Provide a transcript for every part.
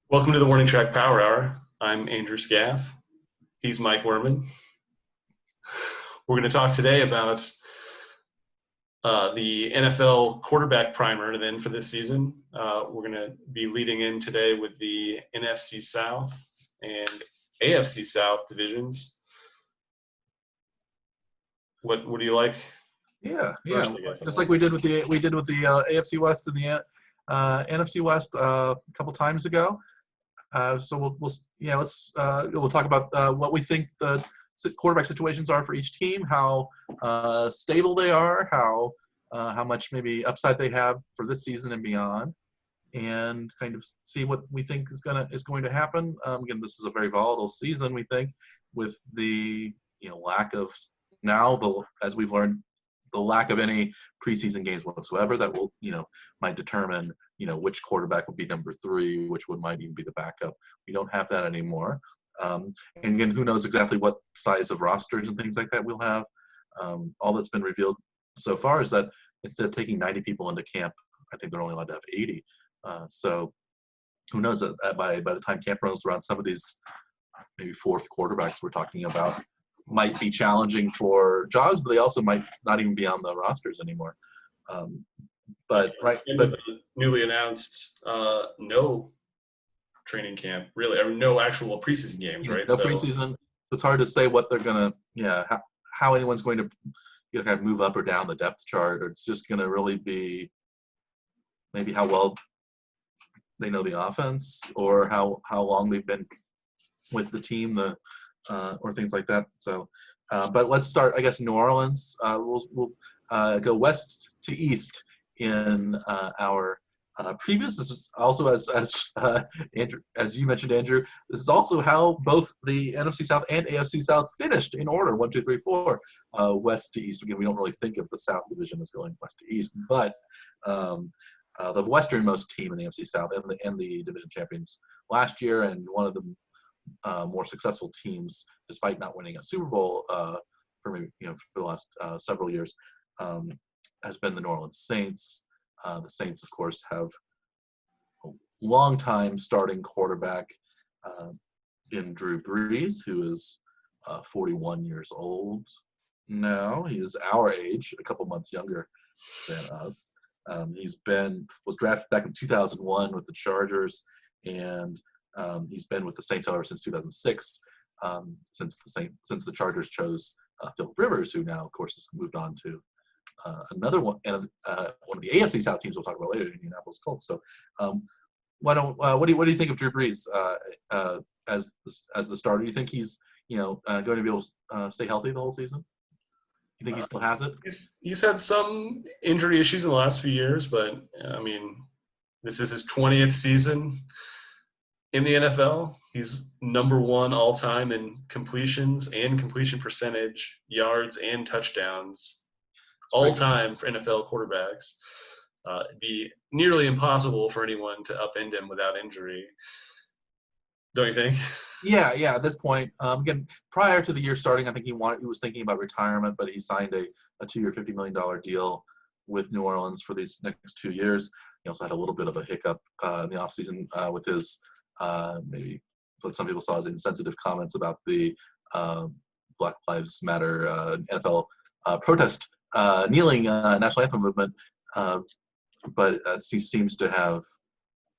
Welcome to the Warning Track Power Hour. I'm Andrew Scaff. He's Mike Werman. We're going to talk today about the NFL quarterback primer then for this season. We're going to be leading in today with the NFC South and AFC South divisions. What do you like? Yeah. First, I guess, Just like we did with the AFC West and the NFC West a couple times ago. So we'll talk about what we think the quarterback situations are for each team, how stable they are, how much maybe upside they have for this season and beyond, and kind of see what we think is going to happen. Again, this is a very volatile season, we think, with the lack of as we've learned, the lack of any preseason games whatsoever that will might determine which quarterback would be number 3, which one might even be the backup. We don't have that anymore, and again, who knows exactly what size of rosters and things like that we'll have. All that's been revealed so far is that instead of taking 90 people into camp, I think they're only allowed to have 80. So who knows that by the time camp rolls around, some of these maybe fourth quarterbacks we're talking about might be challenging for jobs, but they also might not even be on the rosters anymore. But the newly announced no training camp, really, or no actual preseason games, right? No preseason. It's hard to say what they're gonna, how anyone's going to kind of move up or down the depth chart. Or it's just going to really be maybe how well they know the offense, or how long they've been with the team, or things like that. So, but let's start, I guess, New Orleans. We'll go west to east in our previous. This is also Andrew, as you mentioned, Andrew. This is also how both the NFC South and AFC South finished in order: 1, 2, 3, 4, west to east. Again, we don't really think of the South Division as going west to east, but the westernmost team in the NFC South and the division champions last year, and one of the more successful teams, despite not winning a Super Bowl for the last several years, has been the New Orleans Saints. The Saints, of course, have a long-time starting quarterback in Drew Brees, who is 41 years old now. He is our age, a couple months younger than us. Was drafted back in 2001 with the Chargers, and he's been with the Saints ever since 2006, since the Chargers chose Phil Rivers, who now, of course, has moved on to another one, and one of the AFC South teams we'll talk about later, the Indianapolis Colts. So, what do you think of Drew Brees as the starter? Do you think he's going to be able to stay healthy the whole season? You think he still has it? He's had some injury issues in the last few years, but I mean, this is his 20th season in the NFL. He's number 1 all time in completions and completion percentage, yards and touchdowns, all time for NFL quarterbacks. It'd be nearly impossible for anyone to upend him without injury. Don't you think? Yeah. At this point, again, prior to the year starting, I think he was thinking about retirement, but he signed a 2-year, $50 million deal with New Orleans for these next 2 years. He also had a little bit of a hiccup in the offseason with his maybe what some people saw as insensitive comments about the Black Lives Matter NFL protest kneeling national anthem movement. But he seems to have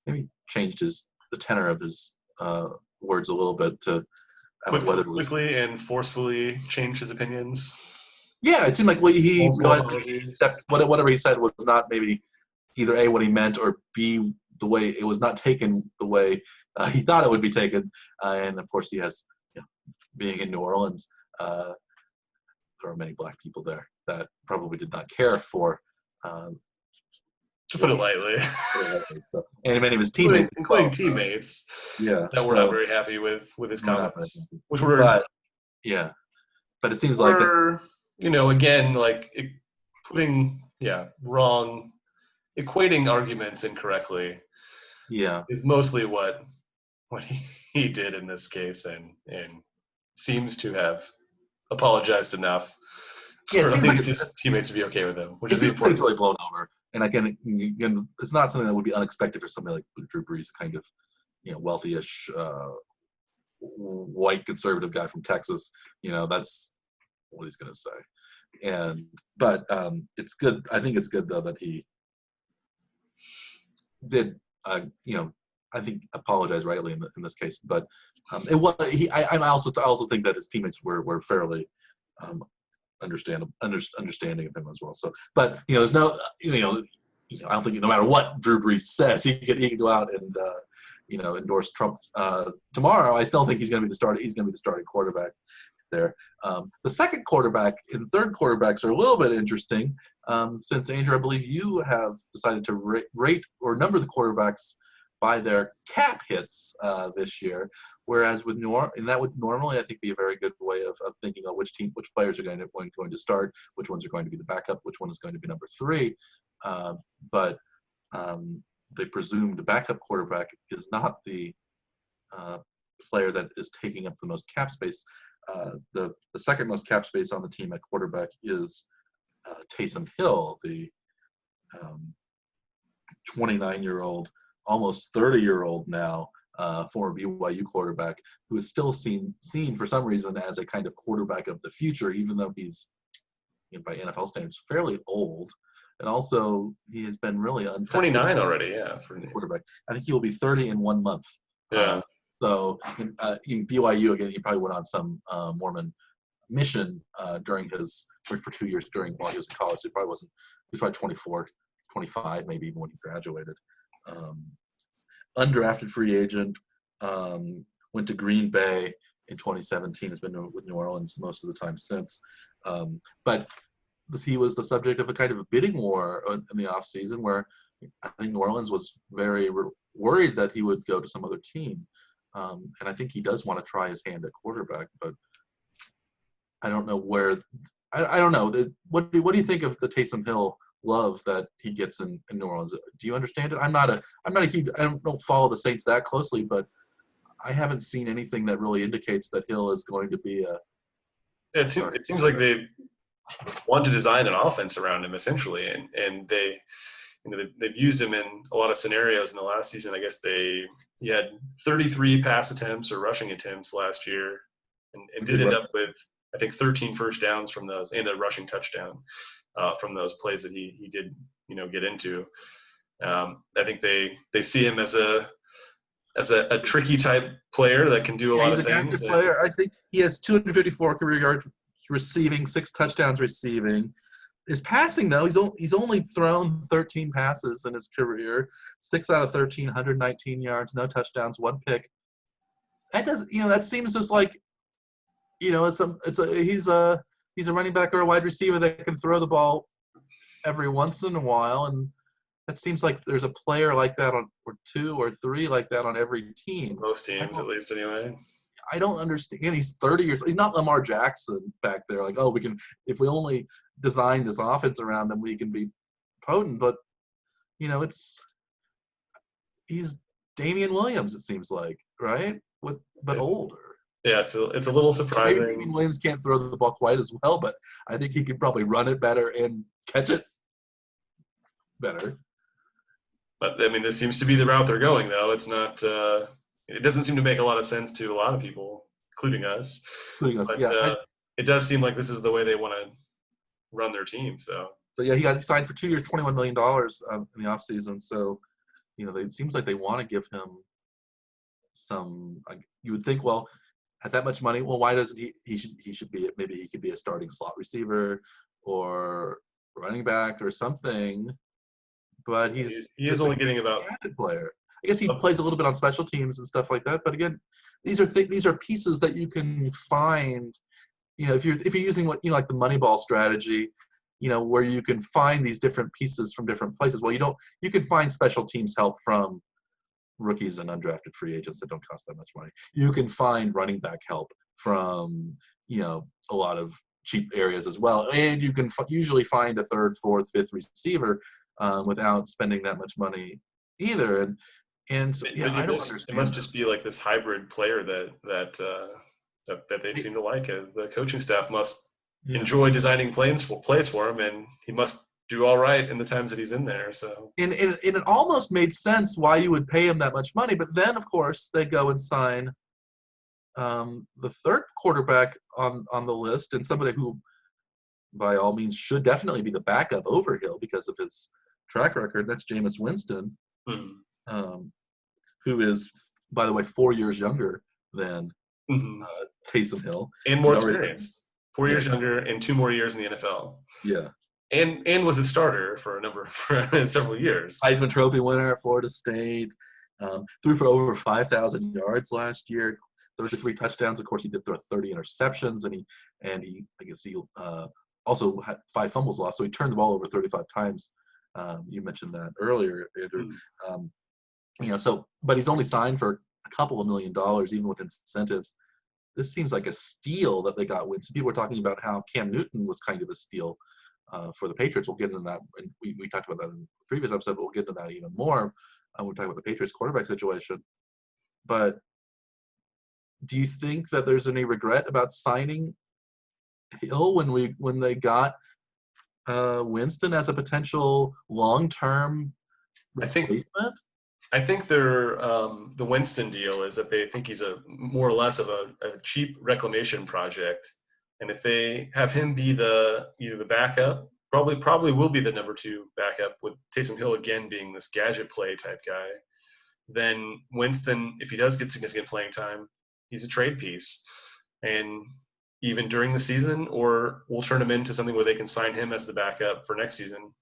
maybe changed the tenor of his words a little bit to quickly and forcefully change his opinions. Yeah, it seemed like he realized that whatever he said was not maybe either A, what he meant, or B, the way it was not taken the way he thought it would be taken. And of course, he has, being in New Orleans, there are many black people there that probably did not care for. To put it lightly. So, and many of his teammates. Including teammates. Yeah. That we're not very happy with his comments. But it seems like that, again, like wrong, equating arguments incorrectly. Yeah. Is mostly what he did in this case, and seems to have apologized enough for at least his teammates to be okay with him, which is important. Really blown over. And again, it's not something that would be unexpected for somebody like Drew Brees, kind of, wealthy-ish, white conservative guy from Texas. That's what he's going to say. But it's good. I think it's good though that he did, I think apologize rightly in this case. But it was I also think that his teammates were fairly understanding of him as well. So, but there's no, I don't think no matter what Drew Brees says, he could go out and endorse Trump tomorrow. I still think he's going to be the starter. He's going to be the starting quarterback there. The second quarterback and third quarterbacks are a little bit interesting, since Andrew, I believe you have decided to rate or number the quarterbacks by their cap hits this year, whereas with and that would normally, I think, be a very good way of thinking of which players are going to start, which ones are going to be the backup, which one is going to be number 3. But they presume the backup quarterback is not the player that is taking up the most cap space. The second most cap space on the team at quarterback is Taysom Hill, the 29-year-old, almost 30-year-old now, former BYU quarterback, who is still seen for some reason as a kind of quarterback of the future, even though he's, by NFL standards, fairly old. And also, he has been really untested. 29 already, yeah. For quarterback. I think he will be 30 in 1 month. Yeah. So in BYU, again, he probably went on some Mormon mission during for 2 years while he was in college. So he was probably 24, 25, maybe even when he graduated. Undrafted free agent, went to Green Bay in 2017, has been with New Orleans most of the time since. But he was the subject of a kind of a bidding war in the offseason, where I think New Orleans was very worried that he would go to some other team. And I think he does want to try his hand at quarterback, but I don't know where. I don't know. What do you think of the Taysom Hill love that he gets in New Orleans? Do you understand it? I'm not a huge. I don't follow the Saints that closely, but I haven't seen anything that really indicates that Hill is going to be a. It seems like they want to design an offense around him essentially, and they've used him in a lot of scenarios in the last season. I guess he had 33 pass attempts or rushing attempts last year, and did end up with, I think, 13 first downs from those and a rushing touchdown from those plays that he did get into. I think they see him as a tricky type player that can do a lot of things. He's a good player. I think he has 254 career yards receiving, 6 touchdowns receiving. His passing, though, he's only thrown 13 passes in his career, 6 out of 13, 119 yards, no touchdowns, 1 pick. That seems just like, he's a running back or a wide receiver that can throw the ball every once in a while, and it seems like there's a player like that or 2 or 3 like that on every team. Most teams, at least, anyway. I don't understand. He's 30 years. He's not Lamar Jackson back there. Like, we can, if we only design this offense around him, we can be potent. But he's Damian Williams. It seems like, right? But older. Yeah, it's a little surprising. Maybe Damian Williams can't throw the ball quite as well, but I think he could probably run it better and catch it better. But I mean, this seems to be the route they're going, though. It's not. It doesn't seem to make a lot of sense to a lot of people, including us. But, yeah. It does seem like this is the way they want to run their team. So yeah, he got signed for 2 years, $21 million in the offseason. So, it seems like they want to give him some. You would think, well, at that much money, well, why doesn't he should be, maybe he could be a starting slot receiver or running back or something. But he is only getting about a player. I guess he plays a little bit on special teams and stuff like that. But again, these are pieces that you can find. If you're using what like the Moneyball strategy, where you can find these different pieces from different places. Well, you can find special teams help from rookies and undrafted free agents that don't cost that much money. You can find running back help from a lot of cheap areas as well, and you can usually find a 3rd, 4th, 5th receiver without spending that much money either. And so, I don't understand. It must just be like this hybrid player that they seem to like. The coaching staff must enjoy designing plays for him, and he must do all right in the times that he's in there. So And it almost made sense why you would pay him that much money. But then, of course, they go and sign the third quarterback on the list, and somebody who, by all means, should definitely be the backup over Hill because of his track record. That's Jameis Winston, mhm. who is, by the way, 4 years younger than Mhm. Taysom Hill. And more He's already, experienced. 4 yeah, years younger and 2 more years in the NFL. yeah. And was a starter for several years. Heisman Trophy winner at Florida State. Threw for over 5,000 yards last year, 33 touchdowns. Of course, he did throw 30 interceptions, and he I guess he also had 5 fumbles lost. So he turned the ball over 35 times. You mentioned that earlier, Andrew. Mm. But he's only signed for a couple of $1 million, even with incentives. This seems like a steal that they got Winston. People were talking about how Cam Newton was kind of a steal for the Patriots. We'll get into that. And we talked about that in the previous episode, but we'll get into that even more when we talk about the Patriots quarterback situation. But do you think that there's any regret about signing Hill when they got Winston as a potential long-term replacement? I think the Winston deal is that they think he's a more or less of a cheap reclamation project, and if they have him be the backup, probably will be the number 2 backup with Taysom Hill again being this gadget play type guy. Then Winston, if he does get significant playing time, he's a trade piece, and even during the season, or we'll turn him into something where they can sign him as the backup for next season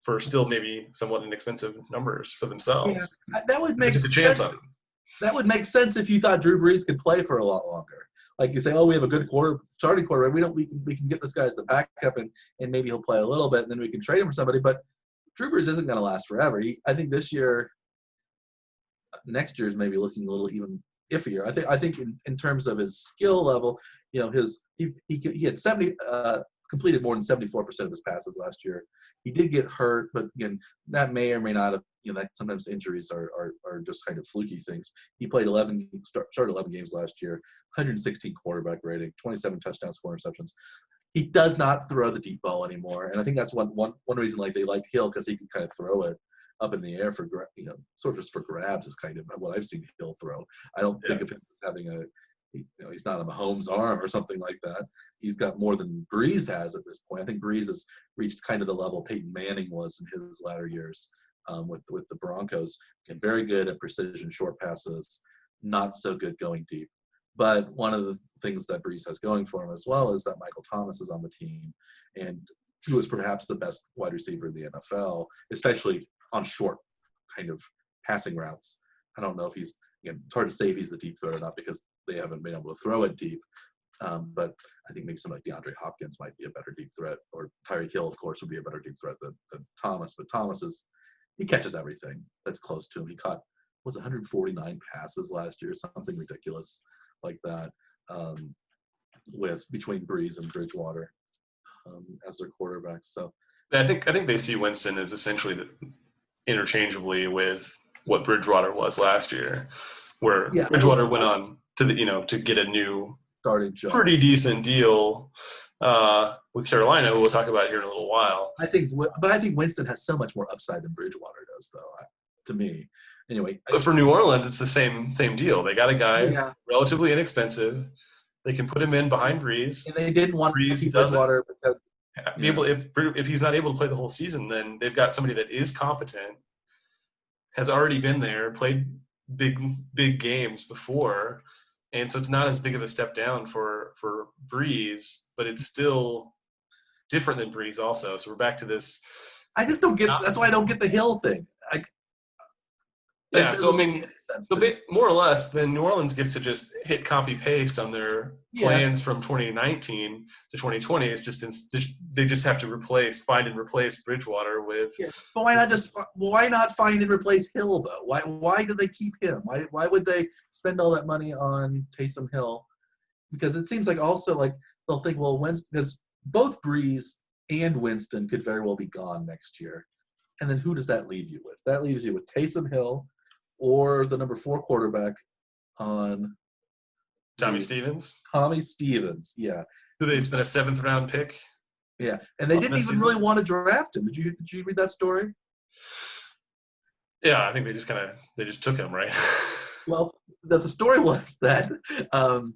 for still maybe somewhat inexpensive numbers for themselves. Yeah, that would make sense. sense. That would make sense if you thought Drew Brees could play for a lot longer. Like you say, oh, we have a good starting quarterback. We can get this guy as the backup, and maybe he'll play a little bit, and then we can trade him for somebody. But Drew Brees isn't going to last forever. I think next year is maybe looking a little even iffier. I think in terms of his skill level, he had completed more than 74% of his passes last year. He did get hurt, but again, that may or may not have. That sometimes injuries are just kind of fluky things. He played started 11 games last year, 116 quarterback rating, 27 touchdowns, 4 interceptions. He does not throw the deep ball anymore, and I think that's one reason like they liked Hill, because he can kind of throw it up in the air for sort of just for grabs is kind of what I've seen Hill throw. I don't think of him as having he's not a Mahomes arm or something like that. He's got more than Brees has at this point. I think Brees has reached kind of the level Peyton Manning was in his latter years with the Broncos. And very good at precision short passes, not so good going deep. But one of the things that Brees has going for him as well is that Michael Thomas is on the team, and who is perhaps the best wide receiver in the NFL, especially on short kind of passing routes. I don't know if it's hard to say if he's the deep threat or not because they haven't been able to throw it deep. But I think maybe somebody like DeAndre Hopkins might be a better deep threat, or Tyreek Hill, of course, would be a better deep threat than Thomas. But Thomas he catches everything that's close to him. He caught 149 passes last year, something ridiculous like that, with between Brees and Bridgewater as their quarterbacks. So I think they see Winston as essentially interchangeably with what Bridgewater was last year, where Bridgewater went on to to get a new starting job, pretty decent deal with Carolina, who we'll talk about here in a little while. I think Winston has so much more upside than Bridgewater does, though. To me, anyway. But for New Orleans, it's the same deal. They got a guy relatively inexpensive. They can put him in behind Brees. And they didn't want Brees Bridgewater because if he's not able to play the whole season, then they've got somebody that is competent, has already been there, played big games before, and so it's not as big of a step down for Brees, but it's still different than Brees also. So we're back to this. I just don't get. That's why I don't get the Hill thing. So I mean, more or less, then New Orleans gets to just hit copy paste on their plans from 2019 to 2020. It's just they just have to find and replace Bridgewater with. Yeah, but why not find and replace Hill though? Why do they keep him? Why would they spend all that money on Taysom Hill? Because it seems like also like they'll think, well, because both Brees and Winston could very well be gone next year, and then who does that leave you with? That leaves you with Taysom Hill or the number 4 quarterback on Tommy Stevens. Tommy Stevens, yeah. Who they spent a 7th round pick Yeah, and they didn't this even season. really want to draft him. Did you read that story? Yeah, I think they just took him, right? Well, the story was that um,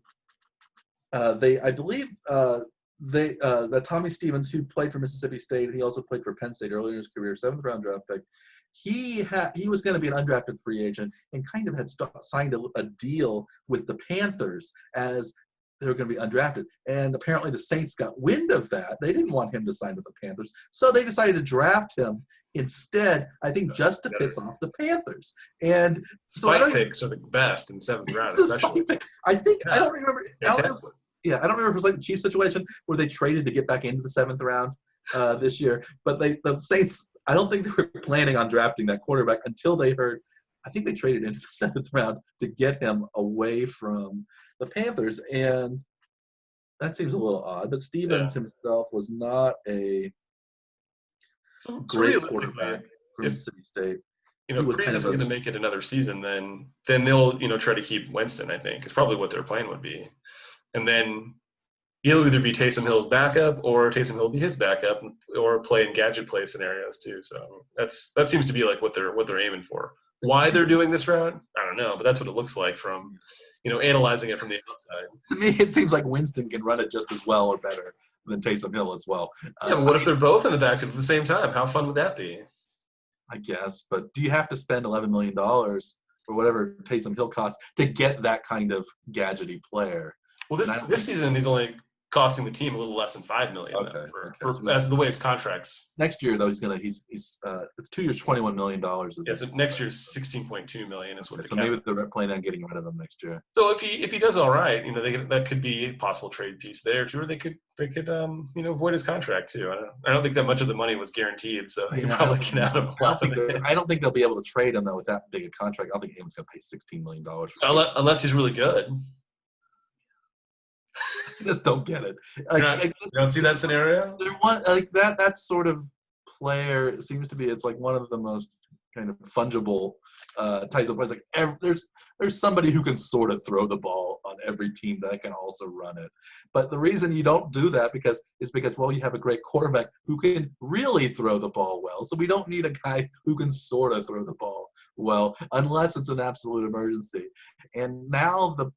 I believe that Tommy Stevens, who played for Mississippi State, he also played for Penn State earlier in his career, 7th-round draft pick. He was going to be an undrafted free agent and kind of had signed a deal with the Panthers as they were going to be undrafted. And apparently the Saints got wind of that. They didn't want him to sign with the Panthers, so they decided to draft him instead, I think just to piss off the Panthers. And so I Spike don't even, picks are the best in 7th round, the especially. spike pick. I think I Yeah, don't remember. I don't remember. Yeah, I don't remember if it was like the Chiefs situation where they traded to get back into the 7th round this year. But the Saints, I don't think they were planning on drafting that quarterback until they heard. I think they traded into the 7th round to get him away from the Panthers, and that seems a little odd. But Stevens himself was not a so great realistically, quarterback for if Mississippi State. you He know was Breeze kind of isn't going to make it another season, then they'll try to keep Winston. I think is probably what their plan would be, and then he'll either be Taysom Hill's backup or Taysom Hill will be his backup, or play in gadget play scenarios too. So that seems to be like what they're aiming for. Why they're doing this route, I don't know, but that's what it looks like from analyzing it from the outside. to me, it seems like Winston can run it just as well or better than Taysom Hill as well. Yeah, but what if they're both in the backfield at the same time? How fun would that be? I guess, but do you have to spend $11 million or whatever Taysom Hill costs to get that kind of gadgety player? Well, this season he's only costing the team a little less than $5 million so as the way his contracts. Next year though, he's it's 2 years, $21 million. Yeah, so next year's $16.2 million is what. So maybe they're planning on getting rid of him next year. So if he does all right, that could be a possible trade piece there too, or they could void his contract too. I don't think that much of the money was guaranteed, so he probably get out of a lot of it. I don't think they'll be able to trade him though with that big a contract. I don't think anyone's going to pay $16 million for unless he's really good. I just don't get it. You don't see that scenario? That sort of player seems to be. It's like one of the most kind of fungible types of players. Like there's somebody who can sort of throw the ball on every team that can also run it. But the reason you don't do that is because you have a great quarterback who can really throw the ball well. So we don't need a guy who can sort of throw the ball well unless it's an absolute emergency. And now the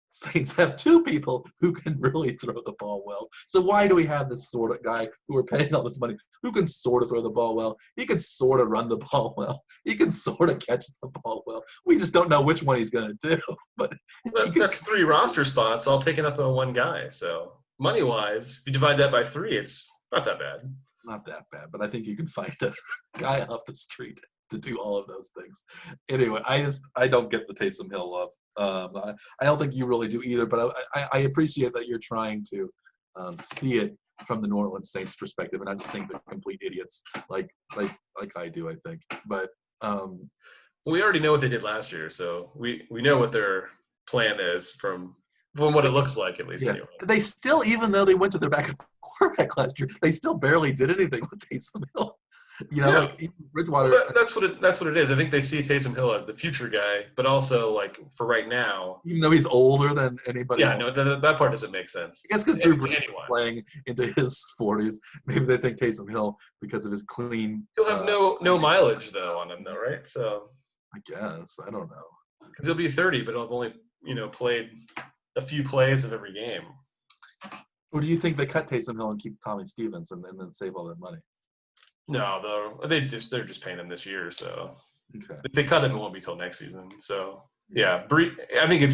Saints have 2 people who can really throw the ball well. So why do we have this sort of guy who are paying all this money who can sort of throw the ball well? He can sort of run the ball well. He can sort of catch the ball well. We just don't know which one he's going to do. But that's 3 roster spots all taken up on one guy. So money-wise, if you divide that by 3, it's not that bad. Not that bad, but I think you can find a guy off the street to do all of those things. Anyway, I don't get the Taysom Hill love. I don't think you really do either, but I appreciate that you're trying to see it from the New Orleans Saints perspective, and I just think they're complete idiots, like I do, I think. But we already know what they did last year, so we know what their plan is from what it looks like, at least. Yeah. Anyway. They still, even though they went to their backup quarterback last year, they still barely did anything with Taysom Hill. Like Bridgewater. Well, that's what it is. I think they see Taysom Hill as the future guy, but also like for right now, even though he's older than anybody. Yeah, else. No, that part doesn't make sense. I guess because Drew Brees is playing into his 40s, maybe they think Taysom Hill because of his clean. He'll have no mileage though on him though, right? So I guess I don't know. Because he'll be 30, but he'll have only played a few plays of every game. Or do you think they cut Taysom Hill and keep Tommy Stevens and then save all that money? No, they're just paying him this year. So if they cut him, it won't be till next season. So yeah, I think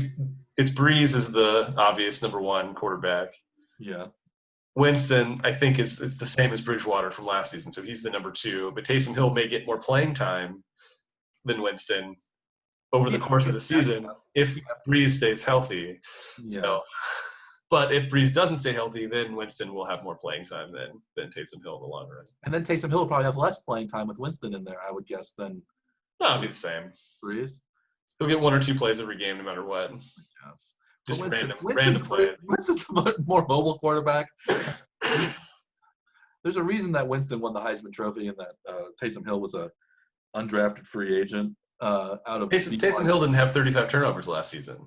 it's Breeze is the obvious number 1 quarterback. Yeah. Winston, I think is the same as Bridgewater from last season, so he's the number 2. But Taysom Hill may get more playing time than Winston over the course of the season if Breeze stays healthy. Yeah. So. But if Breeze doesn't stay healthy, then Winston will have more playing time than Taysom Hill in the long run. And then Taysom Hill will probably have less playing time with Winston in there, I would guess, than it'll be the same. Breeze? He'll get 1 or 2 plays every game no matter what. Yes. Just random plays. Winston's a more mobile quarterback. There's a reason that Winston won the Heisman Trophy and that Taysom Hill was a undrafted free agent out of Taysom Hill didn't have 35 turnovers last season.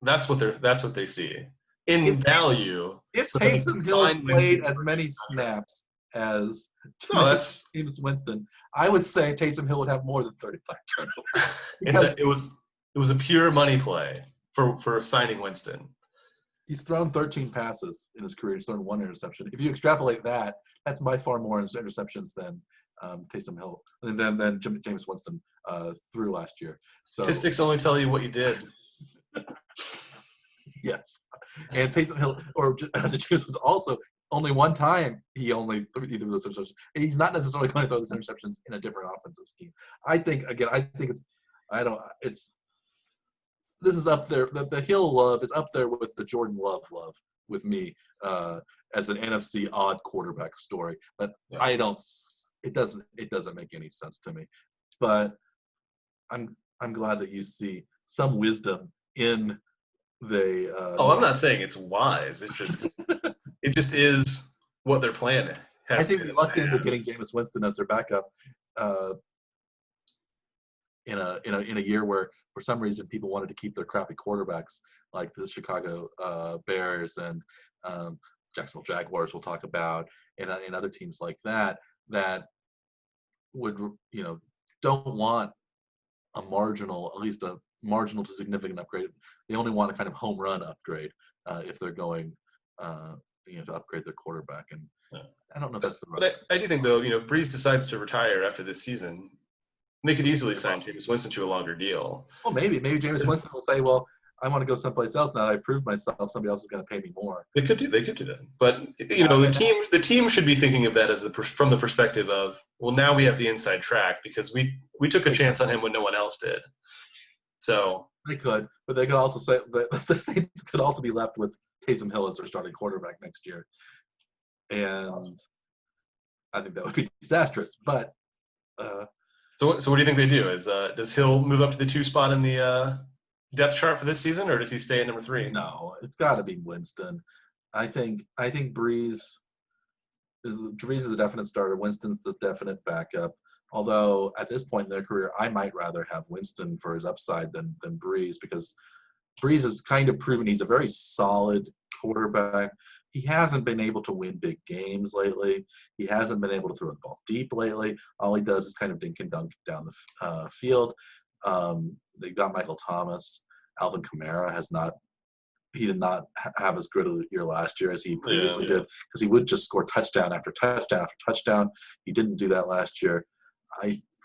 That's what they see. in If value. if So that he can Taysom Hill sign played Winston as for a many cheap contract. snaps as No, that's Jameis Winston, I would say Taysom Hill would have more than 35 turnovers because it was a pure money play for signing Winston. he's thrown 13 passes in his career. He's thrown 1 interception. If you extrapolate that, that's by far more interceptions than Taysom Hill and then Jameis Winston threw last year. So Statistics only tell you what you did. yes, and Taysom Hill as a James was also only one time he only threw either of those interceptions. He's not necessarily going to throw those interceptions in a different offensive scheme. I think this is up there. The Hill love is up there with the Jordan Love with me as an NFC odd quarterback story. But yeah. It doesn't make any sense to me. But I'm glad that you see some wisdom in the. I'm not saying it's wise. It just is what their plan has. I think they lucked into getting Jameis Winston as their backup. In a year where for some reason people wanted to keep their crappy quarterbacks like the Chicago Bears and Jacksonville Jaguars we'll talk about and other teams like that would don't want a marginal to significant upgrade. They only want a kind of home run upgrade if they're going to upgrade their quarterback. And I don't know if that's the right. But I do think though Breeze decides to retire after this season. They could easily sign Jameis Winston to a longer deal. Well, maybe Jameis Winston will say, "Well, I want to go someplace else now. I proved myself. Somebody else is going to pay me more." They could do that, but the team should be thinking of that as from the perspective of, well, now we have the inside track because we took a chance on him when no one else did. So they could, but they could also say the Saints could also be left with Taysom Hill as their starting quarterback next year, and I think that would be disastrous. But So what do you think they do? Does Hill move up to the 2 spot in the depth chart for this season, or does he stay at number 3? No, it's got to be Winston. I think Breeze is the definite starter. Winston's the definite backup. Although at this point in their career, I might rather have Winston for his upside than Breeze because Breeze has kind of proven he's a very solid quarterback. He hasn't been able to win big games lately. He hasn't been able to throw the ball deep lately. All he does is kind of dink and dunk down the field. They got Michael Thomas. Alvin Kamara did not have as good a year last year as he previously did because he would just score touchdown after touchdown after touchdown. He didn't do that last year.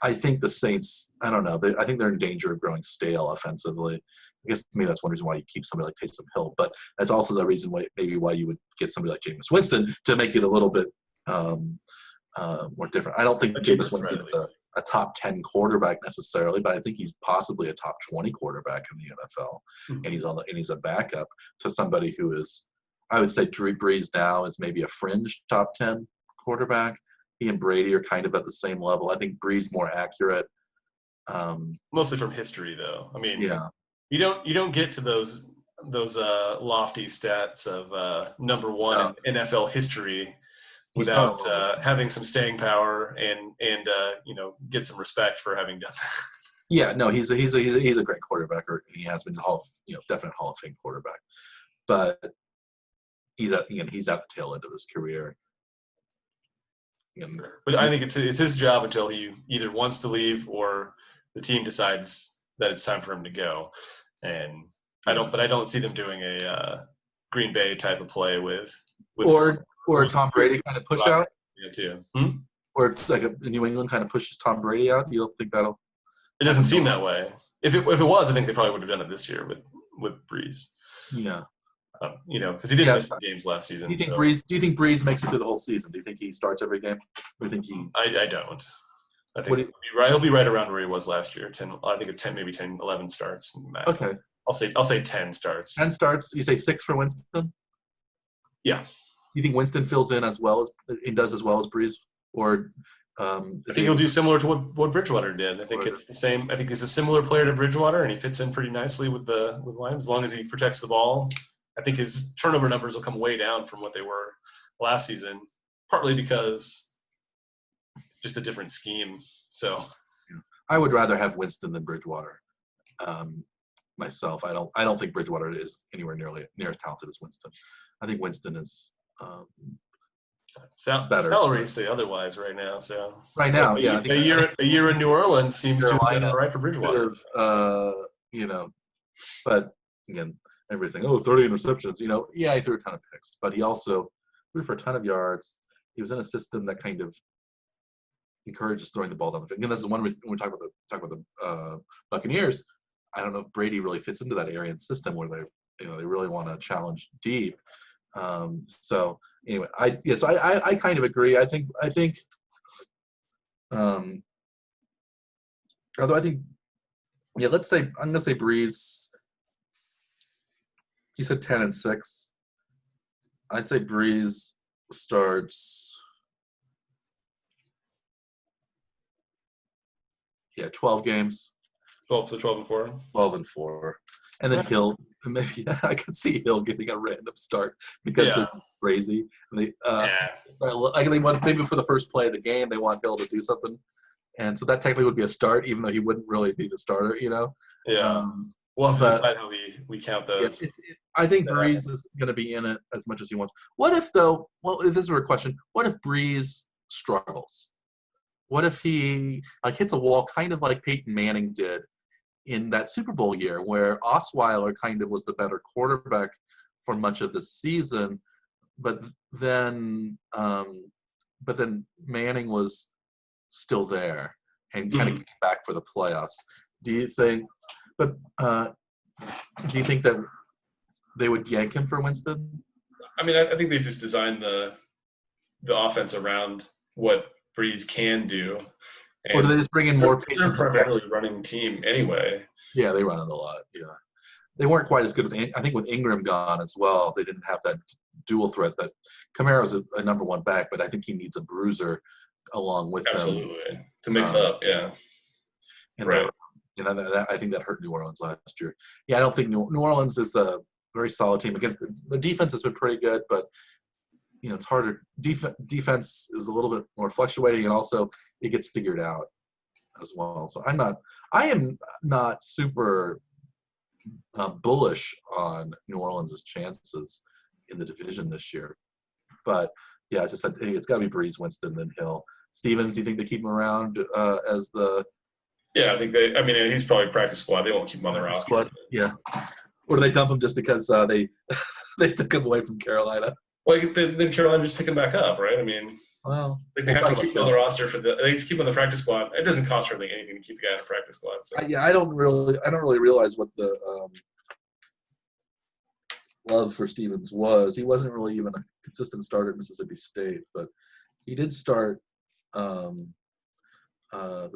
I think the Saints, I don't know. I think they're in danger of growing stale offensively. I guess maybe that's one reason why you keep somebody like Taysom Hill, but that's also the reason why you would get somebody like Jameis Winston to make it a little bit more different. I don't think Jameis Winston is a top 10 quarterback necessarily, but I think he's possibly a top 20 quarterback in the NFL, and he's a backup to somebody who is, I would say, Drew Brees now is maybe a fringe top 10 quarterback. He and Brady are kind of at the same level. I think Brees more accurate. Mostly from history, though. I mean, yeah. You don't get to those lofty stats of number 1 in NFL history without having some staying power and get some respect for having done that. Yeah, no, he's a great quarterback, or he has been definite Hall of Fame quarterback, but he's at the tail end of his career. But I think it's his job until he either wants to leave or the team decides that it's time for him to go. And I don't see them doing a Green Bay type of play with or Tom Brady kind of push out. Yeah, too. Or like a New England kind of pushes Tom Brady out. You don't think that'll? It doesn't seem that way. If it was, I think they probably would have done it this year with Breeze. Yeah. Because he didn't miss the games last season. Do you think Breeze makes it through the whole season? Do you think he starts every game? Or do you think he? I don't. I think he'll be right around where he was last year. 10, I think 10, maybe 10, 11 starts. Max. Okay. I'll say 10 starts. 10 starts. You say 6 for Winston? Yeah. You think Winston fills in as well as Breeze, or? I think he'll do similar to what Bridgewater did. I think it's the same. I think he's a similar player to Bridgewater, and he fits in pretty nicely with Lions as long as he protects the ball. I think his turnover numbers will come way down from what they were last season, partly because just a different scheme. So I would rather have Winston than Bridgewater myself. I don't think Bridgewater is anywhere near as talented as Winston. I think Winston is better. Salaries say otherwise right now. So right now, yeah, I think a year in New Orleans seems to have been all right for Bridgewater. You know, but again, everybody's saying, 30 interceptions. Yeah, he threw a ton of picks, but he also threw for a ton of yards. He was in a system that kind of encourages throwing the ball down the field. Again, this is one when we talk about the Buccaneers. I don't know if Brady really fits into that Arian system where they really want to challenge deep. So anyway, I kind of agree. I think although I think, yeah, let's say I'm gonna say Breeze. You said 10-6. I'd say Breeze starts 12 games. 12-4. 12-4. And then Hill, maybe I could see Hill getting a random start because they're crazy. And they want, maybe for the first play of the game, they want Hill to do something. And so that technically would be a start, even though he wouldn't really be the starter, Yeah. We'll have to decide how we count those. I think Breeze is going to be in it as much as he wants. What if, though, if this is a question, what if Breeze struggles? What if he hits a wall kind of like Peyton Manning did in that Super Bowl year where Osweiler kind of was the better quarterback for much of the season, but then Manning was still there and kind of came back for the playoffs. Do you think that they would yank him for Winston? I mean, I think they just designed the offense around what Breeze can do. Or do they just bring in more pieces? They're primarily running team anyway. Yeah, they run it a lot. Yeah, they weren't quite as good I think with Ingram gone as well, they didn't have that dual threat. That Kamara's a number one back, but I think he needs a bruiser along with absolutely to mix up. Yeah, and right. I think that hurt New Orleans last year. Yeah, I don't think New Orleans is a very solid team. Again, the defense has been pretty good, but it's harder. Defense is a little bit more fluctuating, and also it gets figured out as well. So I am not super bullish on New Orleans' chances in the division this year. But yeah, as I said, it's got to be Breeze, Winston, then Hill. Stevens, do you think they keep him around as the? Yeah, I think they. I mean, he's probably practice squad. They won't keep him on the roster. Squad, yeah. Or do they dump him just because they took him away from Carolina? Well, then Carolina just pick him back up, right? I mean, they have to keep him on the roster they have to keep him on the practice squad. It doesn't cost really anything to keep a guy on the practice squad. So. I don't really realize what the love for Stevens was. He wasn't really even a consistent starter at Mississippi State, but he did start the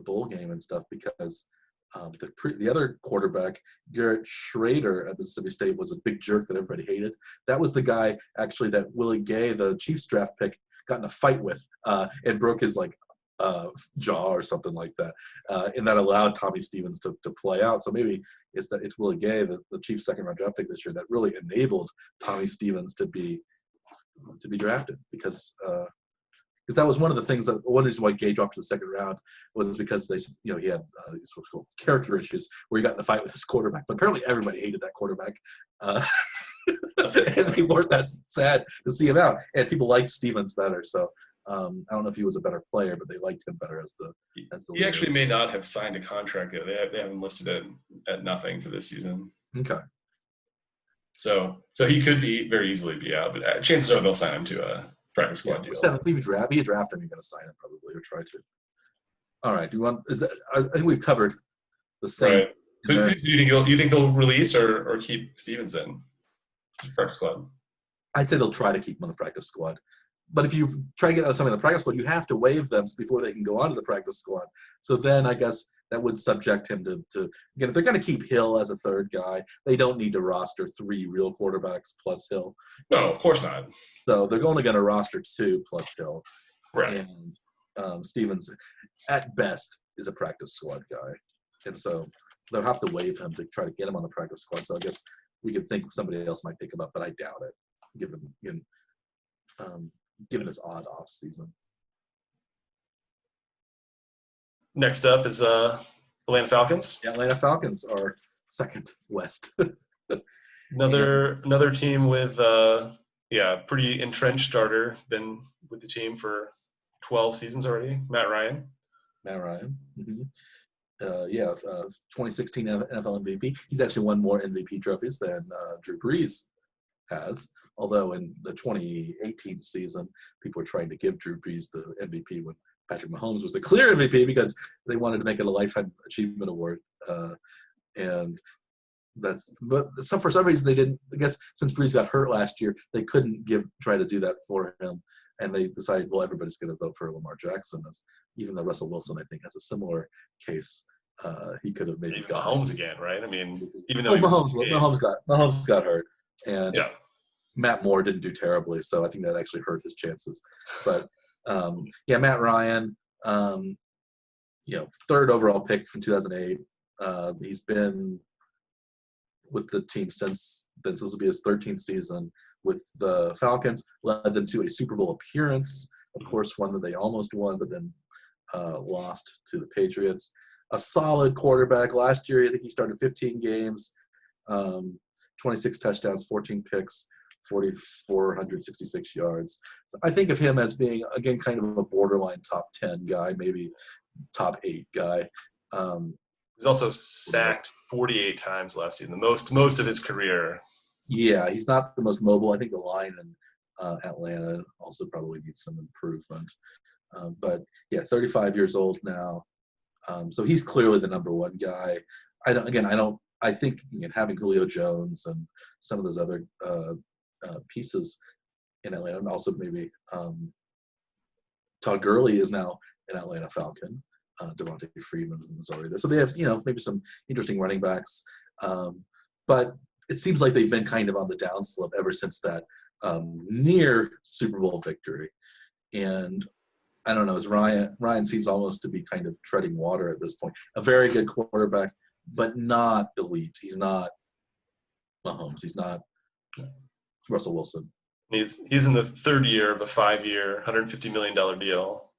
bowl game and stuff because the other quarterback, Garrett Schrader at Mississippi State, was a big jerk that everybody hated. That was the guy actually that Willie Gay, the Chiefs draft pick, got in a fight with and broke his jaw or something like that, and that allowed Tommy Stevens to play out. So maybe it's Willie Gay, the Chiefs second-round draft pick this year, that really enabled Tommy Stevens to be drafted because that was one of the things one reason why Gay dropped to the second round was because he had these what's called character issues where he got in a fight with his quarterback. But apparently everybody hated that quarterback. And they weren't that sad to see him out. And people liked Stevens better. So I don't know if he was a better player, but they liked him better as the He leader. actually may not have signed a contract yet. They haven't listed it at nothing for this season. Okay. So he could very easily be out, but chances are they'll sign him to a practice squad deal. If you draft him, you're going to sign him probably or try to. All right. I think we've covered the Saints. Right. So do you think they'll release or keep Stevens in practice squad? I'd say they'll try to keep him on the practice squad. But if you try to get somebody in the practice squad, you have to waive them before they can go onto the practice squad. So then I guess that would subject him to again, if they're going to keep Hill as a third guy, they don't need to roster 3 real quarterbacks plus Hill. No, of course not. So they're only going to roster 2 plus Hill. Right. And Stevens, at best, is a practice squad guy. And so they'll have to waive him to try to get him on the practice squad. So I guess we could think somebody else might pick him up, but I doubt it, given his odd off season. Next up is Atlanta Falcons. Yeah, Atlanta Falcons are second West. Another team with pretty entrenched starter. Been with the team for 12 seasons already. Matt Ryan. Matt Ryan. 2016 NFL MVP. He's actually won more MVP trophies than Drew Brees has. Although in the 2018 season, people were trying to give Drew Brees the MVP when Patrick Mahomes was the clear MVP because they wanted to make it a lifetime achievement award. But for some reason they didn't. I guess since Brees got hurt last year, they couldn't try to do that for him, and they decided, well, everybody's going to vote for Lamar Jackson. Even though Russell Wilson, I think, has a similar case. He could have maybe got Mahomes again, right? I mean, even though Mahomes got hurt, and yeah. Matt Moore didn't do terribly, so I think that actually hurt his chances. But Matt Ryan, third overall pick from 2008. He's been with the team since then. So this will be his 13th season with the Falcons. Led them to a Super Bowl appearance, of course, one that they almost won, but then lost to the Patriots. A solid quarterback. Last year, I think he started 15 games, 26 touchdowns, 14 picks, 4,466 yards. So I think of him as being, again, kind of a borderline top 10 guy, maybe top 8 guy. He's also sacked 48 times last season, the most of his career. Yeah, he's not the most mobile. I think the line in Atlanta also probably needs some improvement. But 35 years old now. So he's clearly the number one guy. I think having Julio Jones and some of those other pieces in Atlanta, and also maybe Todd Gurley is now an Atlanta Falcon. Devontae Freeman is already there. So they have, maybe some interesting running backs. But it seems like they've been kind of on the downslope ever since that near Super Bowl victory. And I don't know, Ryan seems almost to be kind of treading water at this point. A very good quarterback, but not elite. He's not Mahomes. He's not Russell Wilson. He's in the third year of a 5-year, $150 million deal.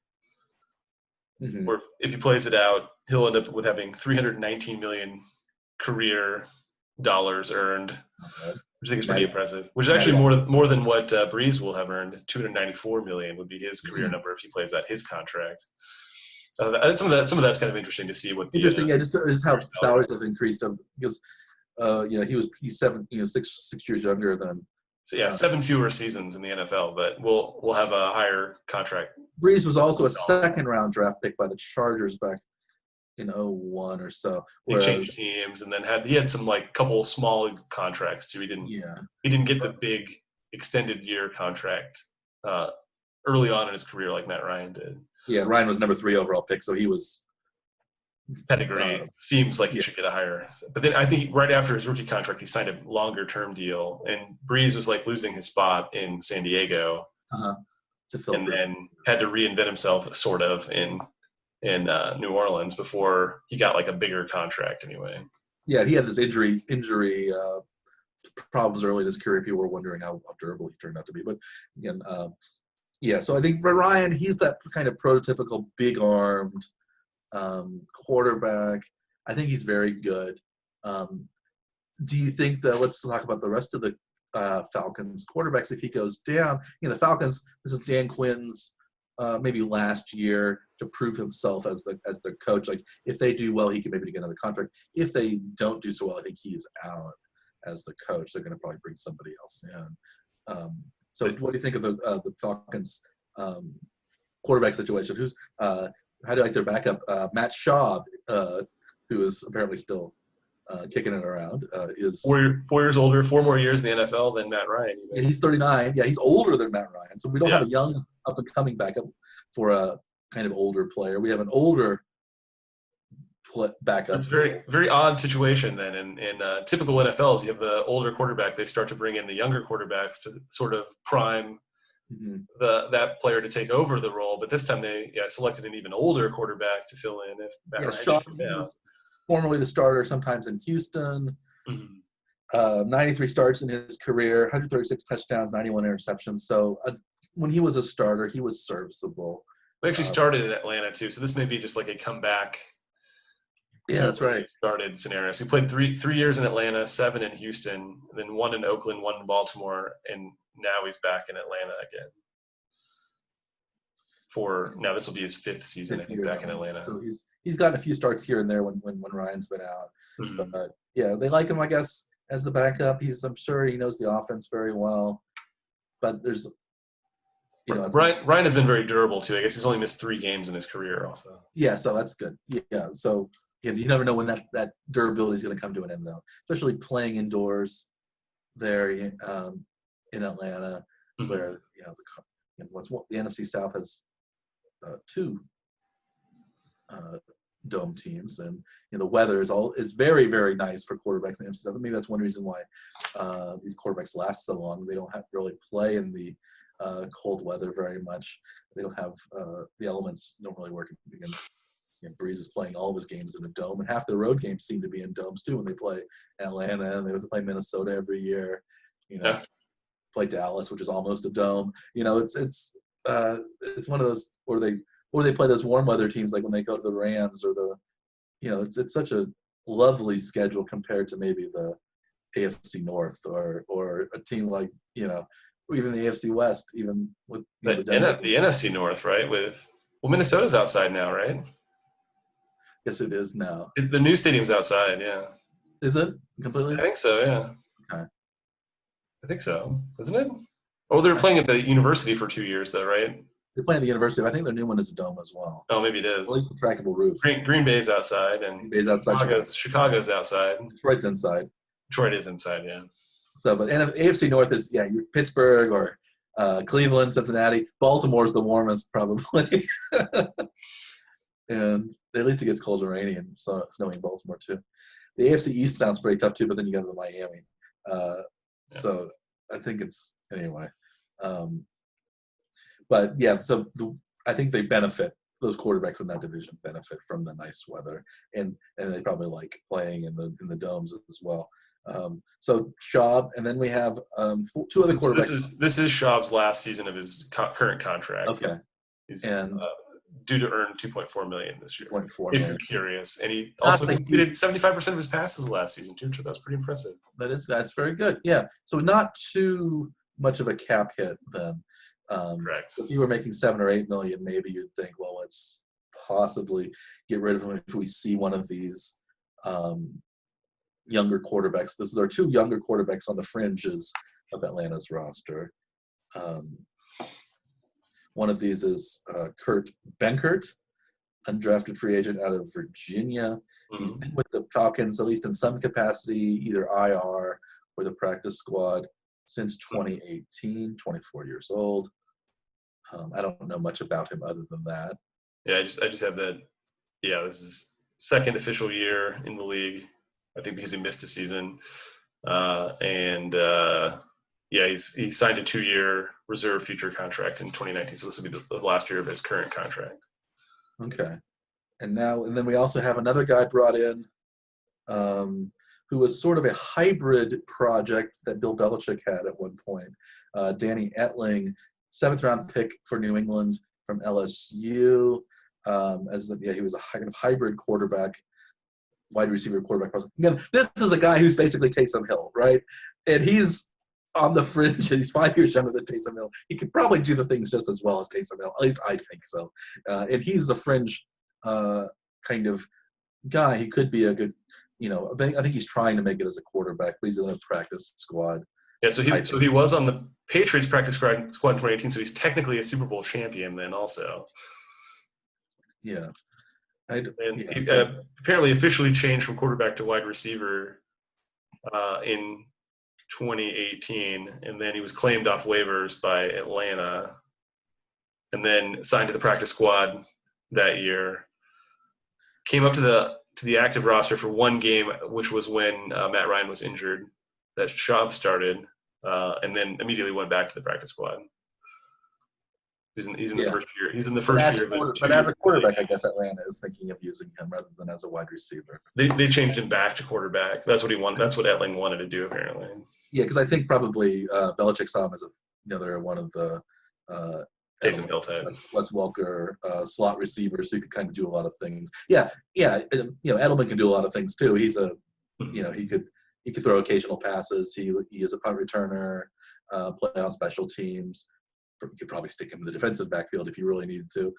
Mm-hmm. Or if he plays it out, he'll end up with having $319 million career dollars earned, which I think is pretty impressive. Which is actually more than what Brees will have earned. $294 million would be his career number if he plays out his contract. Some of that's kind of interesting to see what the just how salaries have increased because he's 6 years younger than. So 7 fewer seasons in the NFL, but we'll have a higher contract. Brees was also a second-round draft pick by the Chargers back in 2001 or so. He changed teams, and then he had some couple small contracts too. He didn't get the big extended year contract early on in his career like Matt Ryan did. Yeah, Ryan was number 3 overall pick, so he was pedigree. Seems like he should get a higher. But then I think right after his rookie contract, he signed a longer term deal, and Brees was losing his spot in San Diego, and then had to reinvent himself sort of in New Orleans before he got a bigger contract anyway. Yeah, he had this injury problems early in his career. People were wondering how durable he turned out to be. But again, so I think Ryan, he's that kind of prototypical big-armed quarterback. I think he's very good. Do you think that, let's talk about the rest of the Falcons quarterbacks if he goes down? The Falcons, this is Dan Quinn's maybe last year to prove himself as their coach. If they do well, he can maybe get another contract. If they don't do so well, I think he is out as the coach. They're going to probably bring somebody else in. So what do you think of the Falcons quarterback situation? How do you like their backup? Matt Schaub, who is apparently still kicking it around, is 4 years older, 4 more years in the NFL than Matt Ryan. Yeah, he's 39. Yeah, he's older than Matt Ryan. So we don't have a young up-and-coming backup for a kind of older player. We have an older backup. It's very, very odd situation then. In typical NFLs, you have the older quarterback. They start to bring in the younger quarterbacks to sort of prime that player to take over the role. But this time they selected an even older quarterback to fill in if Matt Ryan was formerly the starter sometimes in Houston. 93 starts in his career, 136 touchdowns, 91 interceptions. So when he was a starter, he was serviceable. We actually started in Atlanta too, so this may be just a comeback Yeah, to that's where they right. started scenarios. He played three years in Atlanta, 7 in Houston, then 1 in Oakland, 1 in Baltimore, and now he's back in Atlanta again. Now this will be his 5th season, I Fifth think, year back in now. Atlanta. So he's gotten a few starts here and there when Ryan's been out. Mm-hmm. But yeah, they like him, I guess, as the backup. I'm sure he knows the offense very well. But there's, Ryan has been very durable too. I guess he's only missed 3 games in his career, also. yeah, so that's good. Yeah, so you never know when that durability is going to come to an end, though. Especially playing indoors there in Atlanta, Mm-hmm. where the NFC South has 2 dome teams, and the weather is very, very nice for quarterbacks in the NFC South. Maybe that's one reason why these quarterbacks last so long. They don't have to really play in the cold weather very much. They don't have the elements don't really work against. Breeze is playing all of his games in a dome, and half the road games seem to be in domes too when they play Atlanta, and they have to play Minnesota every year. Yeah. Play Dallas, which is almost a dome. It's one of those, or they play those warm weather teams like when they go to the Rams or it's such a lovely schedule compared to maybe the AFC North or a team like or even the AFC West, even with the Denver. The NFC North, right? Minnesota's outside now, right? Yes, it is now. The new stadium's outside, yeah. Is it completely? I think so, yeah. Okay. I think so, isn't it? Oh, they're playing at the university for 2 years, though, right? They're playing at the university. I think their new one is a dome as well. Oh, maybe it is. At least a trackable roof. Green Bay's outside, and Green Bay's outside. Chicago's outside. Detroit's inside. Detroit is inside, yeah. So, but AFC North is Pittsburgh or Cleveland, Cincinnati. Baltimore's the warmest probably, and at least it gets cold and rainy and snowing in Baltimore too. The AFC East sounds pretty tough too, but then you go to Miami. So I think it's anyway. But yeah, so I think they benefit. Those quarterbacks in that division benefit from the nice weather, and they probably like playing in the domes as well. So Schaub, and then we have 2 other quarterbacks. This is Schaub's last season of his current contract. Okay, he's due to earn $2.4 million this year. If you're curious, and he also completed 75% of his passes last season too, so that's pretty impressive. That's very good. Yeah, so not too much of a cap hit then. Correct. If you were making $7 or $8 million, maybe you'd think, well, let's possibly get rid of him if we see one of these younger quarterbacks. There are 2 younger quarterbacks on the fringes of Atlanta's roster. One of these is Kurt Benkert, undrafted free agent out of Virginia. Mm-hmm. He's been with the Falcons, at least in some capacity, either IR or the practice squad since 2018, 24 years old. I don't know much about him other than that. Yeah, I just have that. Yeah, this is second official year in the league. I think because he missed a season, he signed a 2-year reserve future contract in 2019. So this will be the last year of his current contract. Okay, and then we also have another guy brought in, who was sort of a hybrid project that Bill Belichick had at one point. Danny Etling, 7th round pick for New England from LSU. He was a kind of hybrid quarterback, wide receiver quarterback. Again, this is a guy who's basically Taysom Hill, right? And he's on the fringe. He's 5 years younger than Taysom Hill. He could probably do the things just as well as Taysom Hill. At least I think so. And he's a fringe kind of guy. He could be a good, I think he's trying to make it as a quarterback, but he's in a practice squad. Yeah, so he was on the Patriots practice squad in 2018, so he's technically a Super Bowl champion then also. Yeah. He apparently officially changed from quarterback to wide receiver in 2018, and then he was claimed off waivers by Atlanta, and then signed to the practice squad that year. Came up to the active roster for 1 game, which was when Matt Ryan was injured. That Schaub started, and then immediately went back to the practice squad. He's in the first year. He's in the first year. But as a quarterback, I guess Atlanta is thinking of using him rather than as a wide receiver. They changed him back to quarterback. That's what he wanted. That's what Etling wanted to do, apparently. Yeah, because I think probably Belichick saw him as another one of the Taysom Hill type. Wes Welker, slot receivers who could kind of do a lot of things. Yeah. Edelman can do a lot of things too. He's he could throw occasional passes. He is a punt returner, play on special teams. You could probably stick him in the defensive backfield if you really needed to.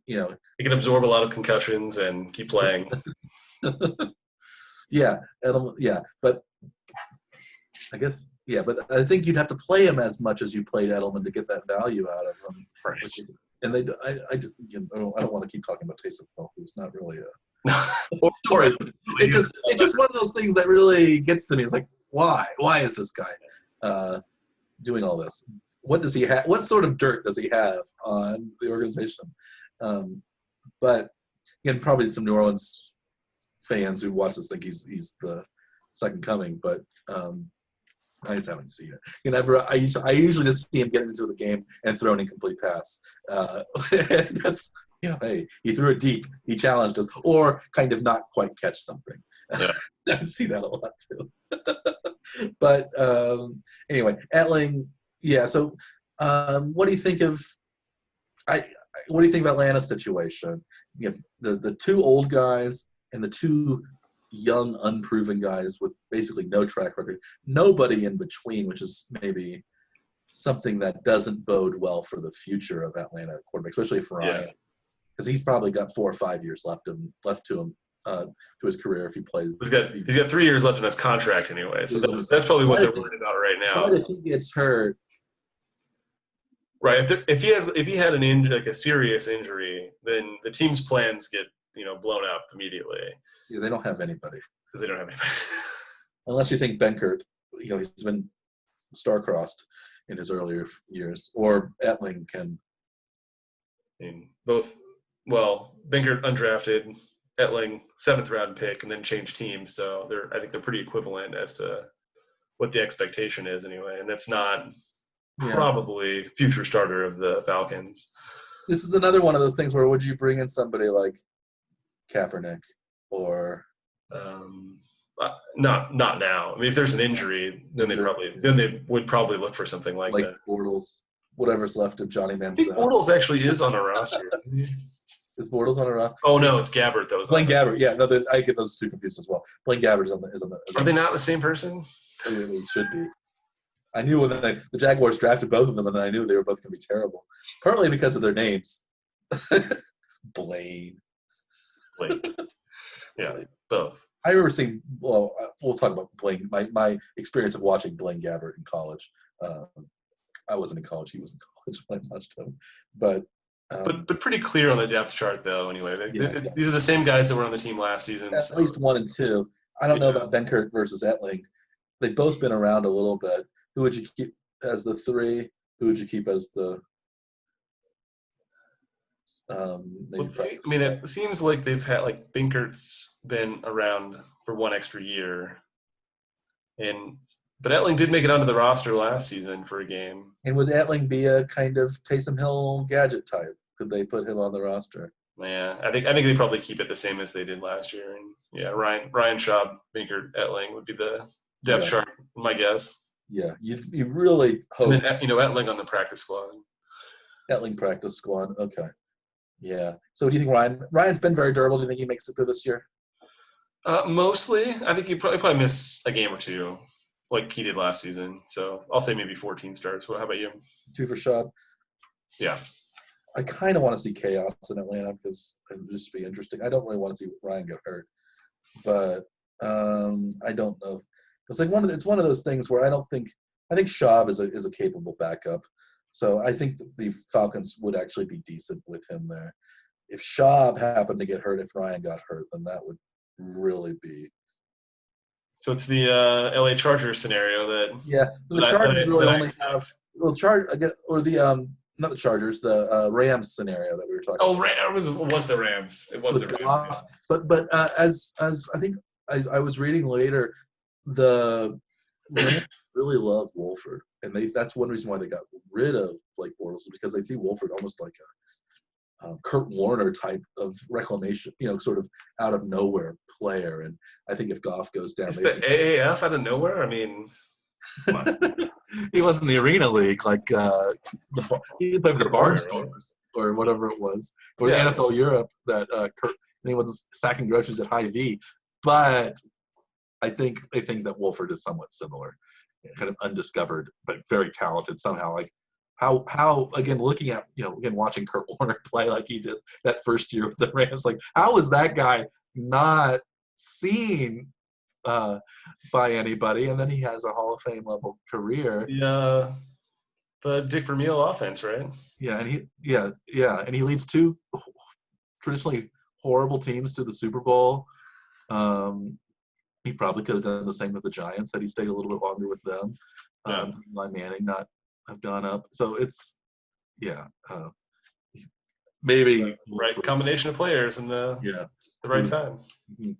He can absorb a lot of concussions and keep playing. Yeah, Edelman. Yeah, but I guess. Yeah, but I think you'd have to play him as much as you played Edelman to get that value out of him. Right. And I don't want to keep talking about Taysom Hill, who's not really a or it's just one of those things that really gets to me. It's like, why is this guy doing all this? What does he have? What sort of dirt does he have on the organization? But again, probably some New Orleans fans who watch this think he's the second coming, but I just haven't seen it. I usually just see him getting into the game and throw an incomplete pass. That's hey, he threw it deep, he challenged us, or kind of not quite catch something. Yeah. I see that a lot too. But anyway, Etling, yeah. So, what do you think of? What do you think of Atlanta's situation? The two old guys and the two young, unproven guys with basically no track record, nobody in between, which is maybe something that doesn't bode well for the future of Atlanta quarterback, especially for Ryan, because he's probably got 4 or 5 years left to him to his career if he plays. He's got 3 years left in his contract anyway, so that's probably what they're worried about right now. What if he gets hurt? Right. If he had a serious injury, then the team's plans get blown up immediately. Yeah, they don't have anybody. Because they don't have anybody. Unless you think Benkert, he's been star-crossed in his earlier years, or Etling can. I mean, Benkert undrafted, Etling 7th round pick, and then changed teams. So I think they're pretty equivalent as to what the expectation is anyway, and that's not probably future starter of the Falcons. This is another one of those things where would you bring in somebody like Kaepernick or not now. I mean, if there's an injury, then they would probably look for something like that. Bortles, whatever's left of Johnny Manziel. I think Bortles actually is on a roster. Is Bortles on a roster? Oh no, it's Gabbert that was. Blaine Gabbert, yeah. No, I get those two confused as well. Blaine Gabbert is on the. Are they not the same person? They should be. I knew when the Jaguars drafted both of them, and I knew they were both going to be terrible. Partly because of their names. Blaine. Yeah, both. I remember seeing. Well, we'll talk about Blaine. My experience of watching Blaine Gabbert in college. I wasn't in college; he was in college when I watched him. But pretty clear on the depth chart, though. Anyway, these are the same guys that were on the team last season. At least 1 and 2. I don't know about Benkert versus Etling. They've both been around a little bit. Who would you keep as the 3? Who would you keep as the? It seems like they've had Benkert's been around for 1 extra year, but Etling did make it onto the roster last season for a game. And would Etling be a kind of Taysom Hill gadget type? Could they put him on the roster? Yeah, I think they probably keep it the same as they did last year. And yeah, Ryan Schaub, Benkert, Etling would be the depth chart, my guess. Yeah, you really hope. And then Etling on the practice squad. Etling practice squad. Okay. Yeah. So do you think Ryan's been very durable? Do you think he makes it through this year? Mostly. I think he probably miss a game or 2 like he did last season. So I'll say maybe 14 starts. How about you? 2 for Schaub? Yeah. I kind of want to see chaos in Atlanta because it would just be interesting. I don't really want to see Ryan get hurt. But I don't know. It's it's one of those things where I think Schaub is a capable backup. So I think the Falcons would actually be decent with him there. If Schaub happened to get hurt, if Ryan got hurt, then that would really be. So it's the LA Chargers scenario that. Yeah, the Chargers really only have not the Chargers, the Rams scenario that we were talking. Oh, it was the Rams. It was the Rams. But as I think I was reading later, the Rams really love Wolford, and that's one reason why they got rid of Blake Bortles, is because they see Wolford almost like a Kurt Warner type of reclamation, sort of out of nowhere player. And I think if Goff goes down, is the AAF out of nowhere? I mean, come on. he was in the Arena League, like he played for the Kurt Warner, right? Barnstormers or whatever it was, or the Yeah. NFL Europe. That Kurt, and he wasn't sacking groceries at High V, but I think they think that Wolford is somewhat similar, kind of undiscovered but very talented somehow. Like how again looking at again watching Kurt Warner play like he did that first year with the Rams, like how is that guy not seen by anybody, and then he has a Hall of Fame level career. The Dick Vermeil offense, right? Yeah, and he leads two traditionally horrible teams to the Super Bowl. He probably could have done the same with the Giants had he stayed a little bit longer with them. Eli Manning not have gone up, so it's maybe right combination of players and the right time. Mm-hmm.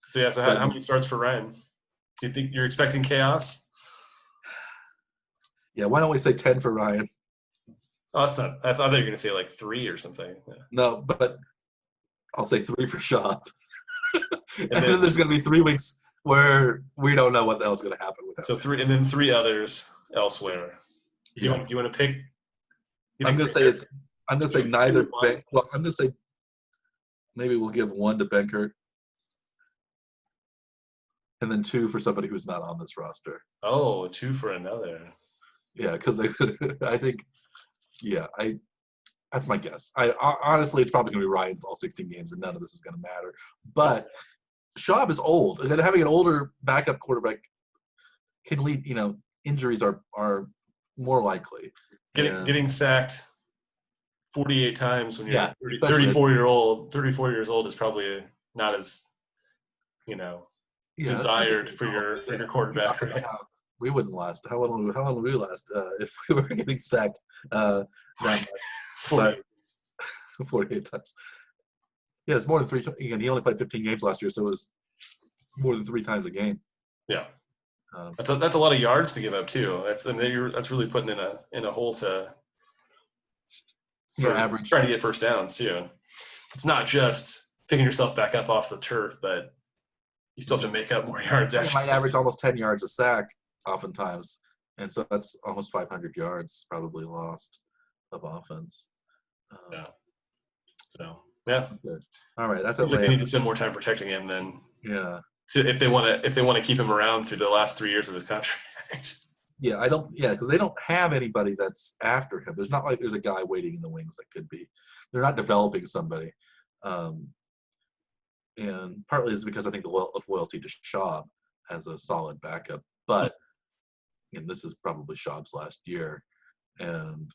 So how many starts for Ryan? Do you think you're expecting chaos? Yeah, why don't we say 10 for Ryan? Oh, that's not. I thought you were going to say like 3 or something. Yeah. No, but I'll say 3 for Schaub. and then there's going to be 3 weeks where we don't know what the hell's going to happen with that. So 3, and then 3 others elsewhere. Do you want to pick? I'm going to say I'm going to say neither. I'm going to say maybe we'll give 1 to Benkert, and then 2 for somebody who's not on this roster. Oh, 2 for another. Yeah, because they could. I think. Yeah, that's my guess. Honestly, it's probably going to be Ryan's all 16 games, and none of this is going to matter. But Schaub is old, and having an older backup quarterback can lead. Injuries are more likely. Getting sacked 48 times when you're 34 years old is probably not as desired for your quarterback. Right? We wouldn't last. How long would we last if we were getting sacked that much? 48 times. Yeah, it's more than 3. Again, he only played 15 games last year, so it was more than 3 times a game. Yeah, that's a lot of yards to give up too. That's really putting in a hole to average trying to get first downs too. It's not just picking yourself back up off the turf, but you still have to make up more yards. You might average almost 10 yards a sack oftentimes, and so that's almost 500 yards probably lost of offense. Good. All right, that's it. They need to spend more time protecting him than if they want to keep him around through the last 3 years of his contract. Because they don't have anybody that's after him. There's not like there's a guy waiting in the wings that could be. They're not developing somebody, and partly is because I think of loyalty to Schaub as a solid backup, but. And this is probably Schaub's last year, and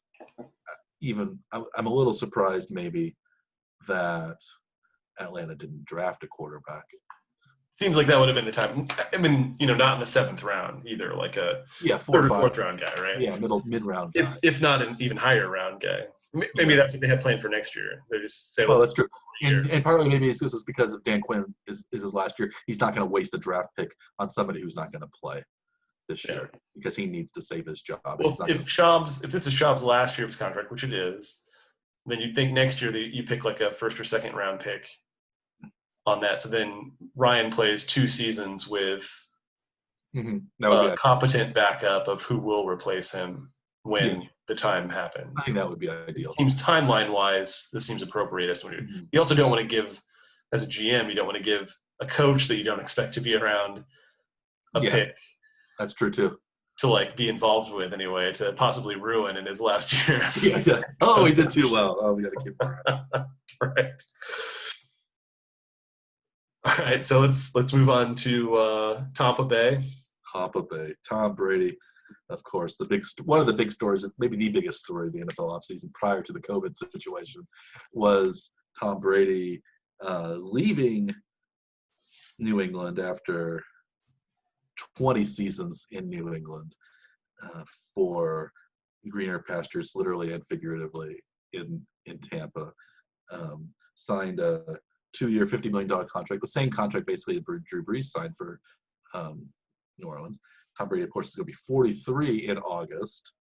even I'm a little surprised maybe that Atlanta didn't draft a quarterback. Seems like that would have been the time. I mean, not in the 7th round either, like a 4th or 4th round guy, right? Yeah, mid-round guy. If not an even higher round guy. Maybe that's what they had planned for next year. They just say, that's true. And partly maybe this is because of Dan Quinn is his last year. He's not going to waste a draft pick on somebody who's not going to play this year because he needs to save his job. Well, if this is Schaub's last year of his contract, which it is, then you'd think next year that you pick like a 1st or 2nd round pick on that. So then Ryan plays 2 seasons with a competent backup of who will replace him when the time happens. I think that would be ideal. It seems timeline-wise, this seems appropriate. You also don't want to give, as a GM, you don't want to give a coach that you don't expect to be around a pick. That's true too. To be involved with anyway, to possibly ruin in his last year. Oh, he did too well. Oh, we got to keep him around. Right. All right, so let's move on to Tampa Bay. Tampa Bay. Tom Brady, of course, one of the big stories, maybe the biggest story of the NFL offseason prior to the COVID situation, was Tom Brady leaving New England after 20 seasons in New England for greener pastures, literally and figuratively, in Tampa. Signed a 2-year, $50 million contract, the same contract basically that Drew Brees signed for New Orleans. Tom Brady, of course, is going to be 43 in August.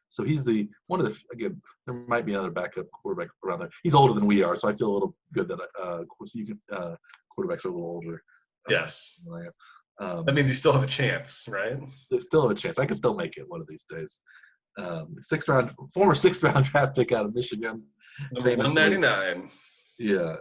So he's one of the, again, there might be another backup quarterback around there. He's older than we are, so I feel a little good that, of course, quarterbacks are a little older. Yes. That means you still have a chance, right? They still have a chance. I can still make it one of these days. Former sixth round draft pick out of Michigan, Number famously. 199. Yeah,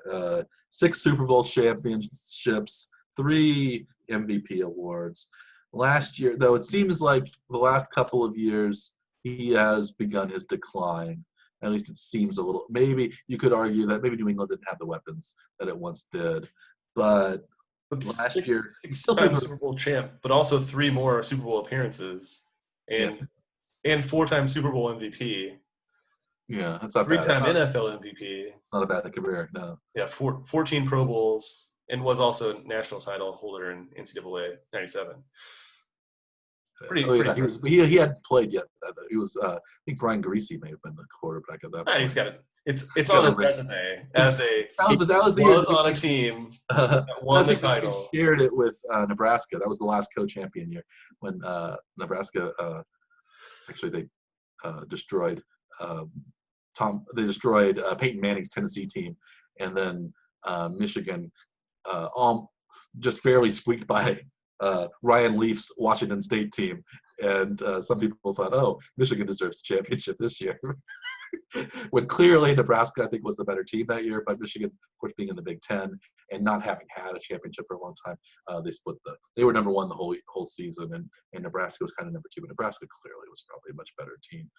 6 Super Bowl championships, 3 MVP awards. Last year, though, it seems like the last couple of years he has begun his decline. At least it seems a little. Maybe you could argue that maybe New England didn't have the weapons that it once did, but But last year he still threw six-time for Super Bowl champ, but also 3 more Super Bowl appearances, yes, and 4-time Super Bowl MVP, yeah, that's not bad. 3-time NFL MVP. Not a bad career, no. Yeah, 14 Pro Bowls, and was also national title holder in NCAA '97. Pretty He was he hadn't played yet. He was I think Brian Greasy may have been the quarterback at that point. He's got it. It's on his resume as a that was the he year was on a team that won the title. Shared it with Nebraska. That was the last co-champion year when Nebraska actually they destroyed They destroyed Peyton Manning's Tennessee team, and then Michigan just barely squeaked by Ryan Leaf's Washington State team. And some people thought, oh, Michigan deserves the championship this year. When clearly Nebraska, I think, was the better team that year, but Michigan, of course, being in the Big Ten and not having had a championship for a long time, they were number 1 the whole season, and Nebraska was kind of number 2, but Nebraska clearly was probably a much better team.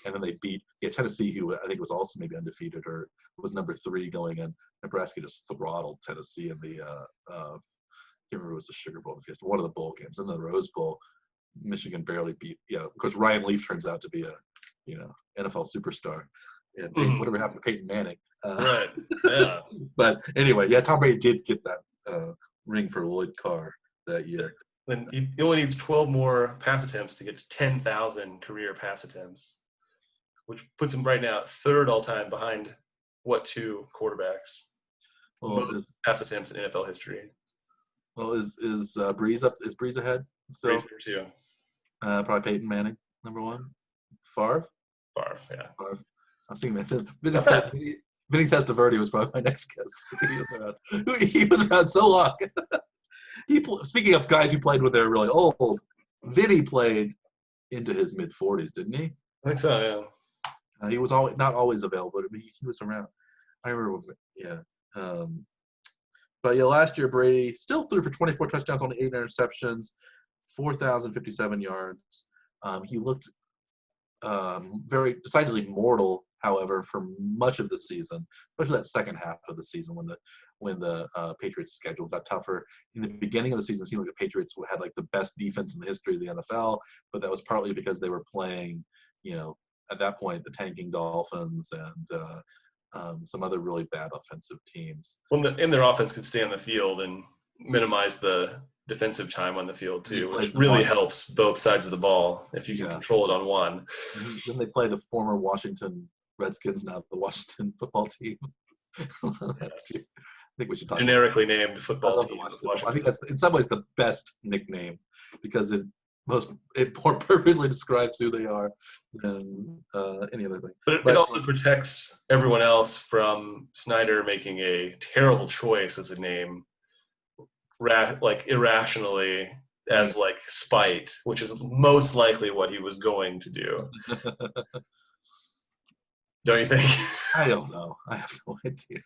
And then they beat Tennessee, who I think was also maybe undefeated or was number 3 going in. Nebraska just throttled Tennessee in the I can't remember if it was the Sugar Bowl, one of the bowl games. In the Rose Bowl, Michigan barely beat. Yeah, because Ryan Leaf turns out to be a NFL superstar, and whatever happened to Peyton Manning. Right. Yeah. But anyway, yeah, Tom Brady did get that ring for Lloyd Carr that year. Then he only needs 12 more pass attempts to get to 10,000 career pass attempts, which puts him right now 3rd all time behind 2 quarterbacks? Most pass attempts in NFL history. Well, is Breeze up? Is Breeze ahead? So Breeze number 2. Probably Peyton Manning number 1. Favre, yeah. Favre. I was thinking Vinny Testaverde was probably my next guess. He was around so long. Speaking of guys who played when they were really old, Vinny played into his mid-40s, didn't he? I think so, yeah. He was not always available, but he was around. I remember, yeah. But yeah, last year Brady still threw for 24 touchdowns, only 8 interceptions, 4,057 yards. He looked very decidedly mortal, however, for much of the season, especially that second half of the season when the Patriots' schedule got tougher. In the beginning of the season, it seemed like the Patriots had like the best defense in the history of the NFL, but that was partly because they were playing, at that point, the tanking Dolphins and some other really bad offensive teams. Well, and their offense could stay on the field and minimize the defensive time on the field too, which really helps both sides of the ball if you can control it on one. Then they play the former Washington Redskins, now the Washington football team. I think we should talk generically named football team. I think that's in some ways the best nickname because it more perfectly describes who they are than any other thing. But it also protects everyone else from Snyder making a terrible choice as a name, irrationally as spite, which is most likely what he was going to do. Don't you think? I don't know. I have no idea.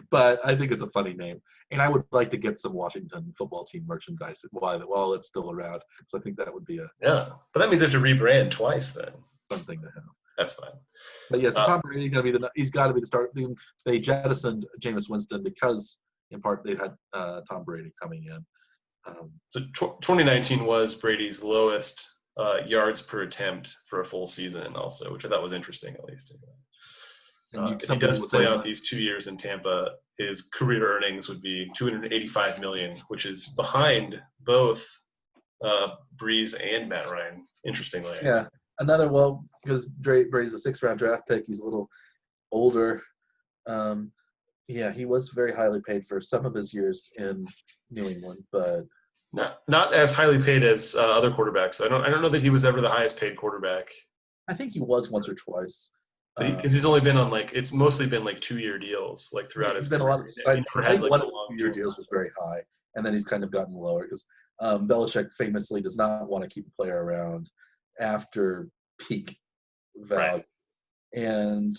But I think it's a funny name, and I would like to get some Washington football team merchandise while it's still around, because I think that would be but that means they have to rebrand twice then. Something to have. That's fine. But yeah, so Tom Brady's gonna be he's got to be the start. They jettisoned Jameis Winston because in part they had Tom Brady coming in. So 2019 was Brady's lowest yards per attempt for a full season, also, which I thought was interesting at least. If he does play out these 2 years in Tampa, his career earnings would be $285 million, which is behind both Breeze and Matt Ryan. Interestingly, yeah, because Brady's a 6th round draft pick. He's a little older. He was very highly paid for some of his years in New England, but not as highly paid as other quarterbacks. I don't know that he was ever the highest paid quarterback. I think he was once or twice. Because he's only been on it's mostly been 2-year deals throughout his He's been a career. lot of He never I had think one a of his long 2-year deal. deals was very high, and then he's kind of gotten lower because Belichick famously does not want to keep a player around after peak value. Right. And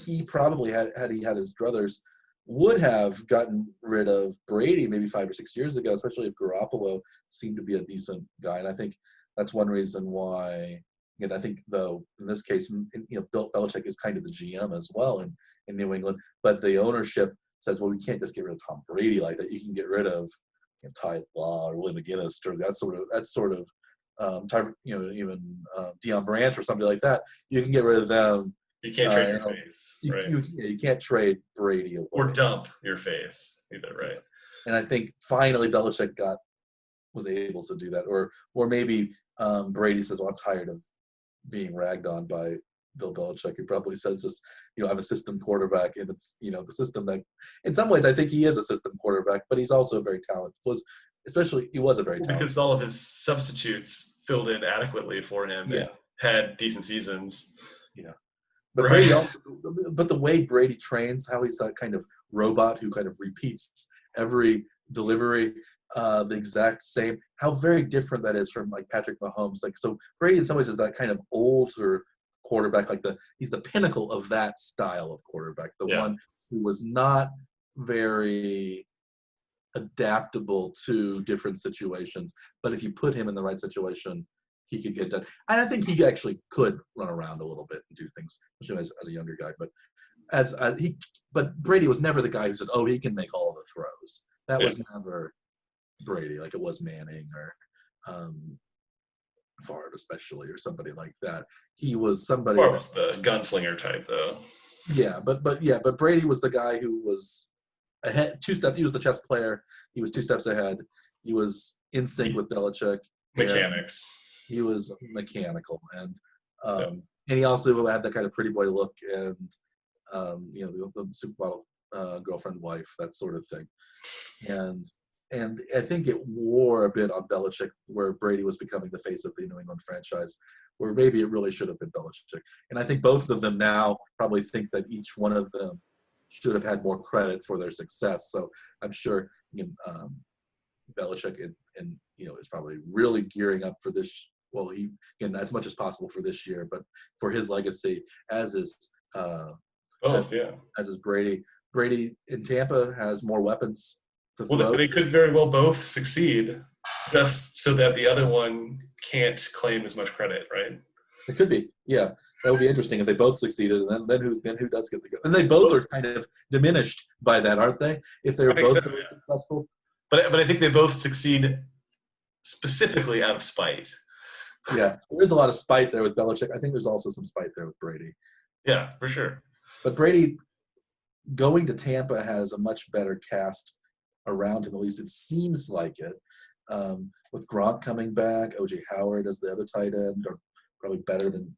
he probably had he had his druthers, would have gotten rid of Brady maybe 5 or 6 years ago, especially if Garoppolo seemed to be a decent guy. And I think that's one reason why. And I think, though, in this case, Bill Belichick is kind of the GM as well in New England, but the ownership says, well, we can't just get rid of Tom Brady like that. You can get rid of Ty Law or Willie McGinnis or that sort of even Deion Branch or somebody like that. You can get rid of them. You can't trade your face, right? You can't trade Brady away. Or dump your face either, right? And I think finally Belichick was able to do that, or maybe Brady says, "Well, I'm tired of being ragged on by Bill Belichick." He probably says this, I'm a system quarterback, and it's the system that, in some ways, I think he is a system quarterback, but he's also very talented. He was a very talented. Because all of his substitutes filled in adequately for him and had decent seasons. Yeah. But right. Brady also, but the way Brady trains, how he's that kind of robot who kind of repeats every delivery the exact same, how very different that is from Patrick Mahomes. So Brady in some ways is that kind of older quarterback, he's the pinnacle of that style of quarterback, the one who was not very adaptable to different situations, but if you put him in the right situation, he could get done. And I think he actually could run around a little bit and do things, especially as a younger guy. But but Brady was never the guy who says, "Oh, he can make all the throws." That was never Brady, like it was Manning or Favre, especially, or somebody like that. He was somebody. Favre was the gunslinger type, though. Yeah, but Brady was the guy who was ahead, 2 steps. He was the chess player. He was 2 steps ahead. He was in sync with Belichick. Mechanics. He was mechanical, and he also had that kind of pretty boy look, and the supermodel girlfriend, wife, that sort of thing, and I think it wore a bit on Belichick, where Brady was becoming the face of the New England franchise, where maybe it really should have been Belichick. And I think both of them now probably think that each one of them should have had more credit for their success. So I'm sure Belichick and is probably really gearing up for this. Well, he as much as possible for this year, but for his legacy, as is as is Brady. Brady in Tampa has more weapons to throw. Well, they could very well both succeed, just so that the other one can't claim as much credit, right? It could be, yeah. That would be interesting if they both succeeded, and then who does get the go? And they both are kind of diminished by that, aren't they? If they're both successful. But I think they both succeed specifically out of spite. Yeah, there's a lot of spite there with Belichick. I think there's also some spite there with Brady. Yeah, for sure. But Brady going to Tampa has a much better cast around him. At least it seems like it. With Gronk coming back, O.J. Howard as the other tight end, are probably better than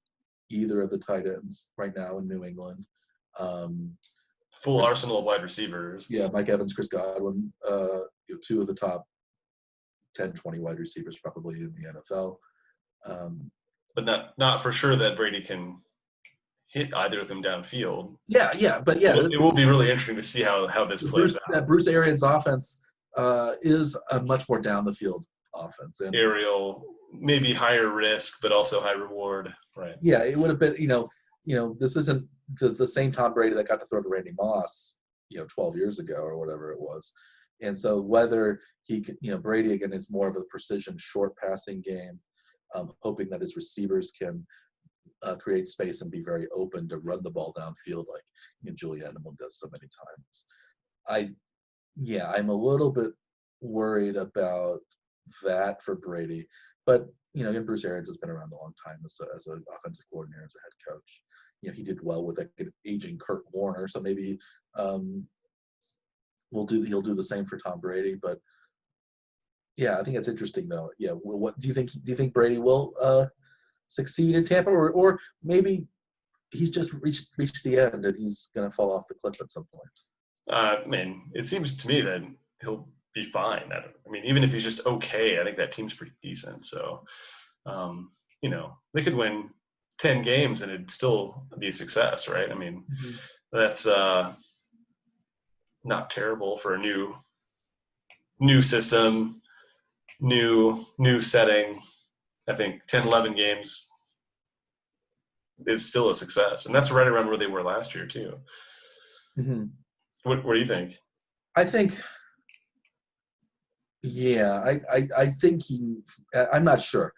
either of the tight ends right now in New England. Full arsenal of wide receivers. Yeah, Mike Evans, Chris Godwin, 2 of the top 10, 20 wide receivers probably in the NFL. But not for sure that Brady can hit either of them downfield. But it will be really interesting to see how this plays out. Bruce Arians' offense is a much more down the field offense. And aerial, maybe higher risk, but also high reward. Right. Yeah, it would have been. This isn't the same Tom Brady that got to throw to Randy Moss, 12 years ago or whatever it was. And so whether he could, Brady again is more of a precision short passing game, hoping that his receivers can create space and be very open to run the ball downfield like Julian Edelman does so many times. I'm a little bit worried about that for Brady, but Bruce Arians has been around a long time as an offensive coordinator, as a head coach. He did well with an aging Kurt Warner, so maybe he'll do the same for Tom Brady. But yeah, I think it's interesting though. Yeah, what do you think? Do you think Brady will succeed in Tampa, or maybe he's just reached the end and he's going to fall off the cliff at some point? It seems to me that he'll be fine. Even if he's just okay, I think that team's pretty decent. So, they could win 10 games and it'd still be a success, right? I mean, Mhm. that's not terrible for a new system, new setting. I think 10, 11 games is still a success, and that's right around where they were last year too. Mhm. What do you think? I think, yeah, I think I'm not sure.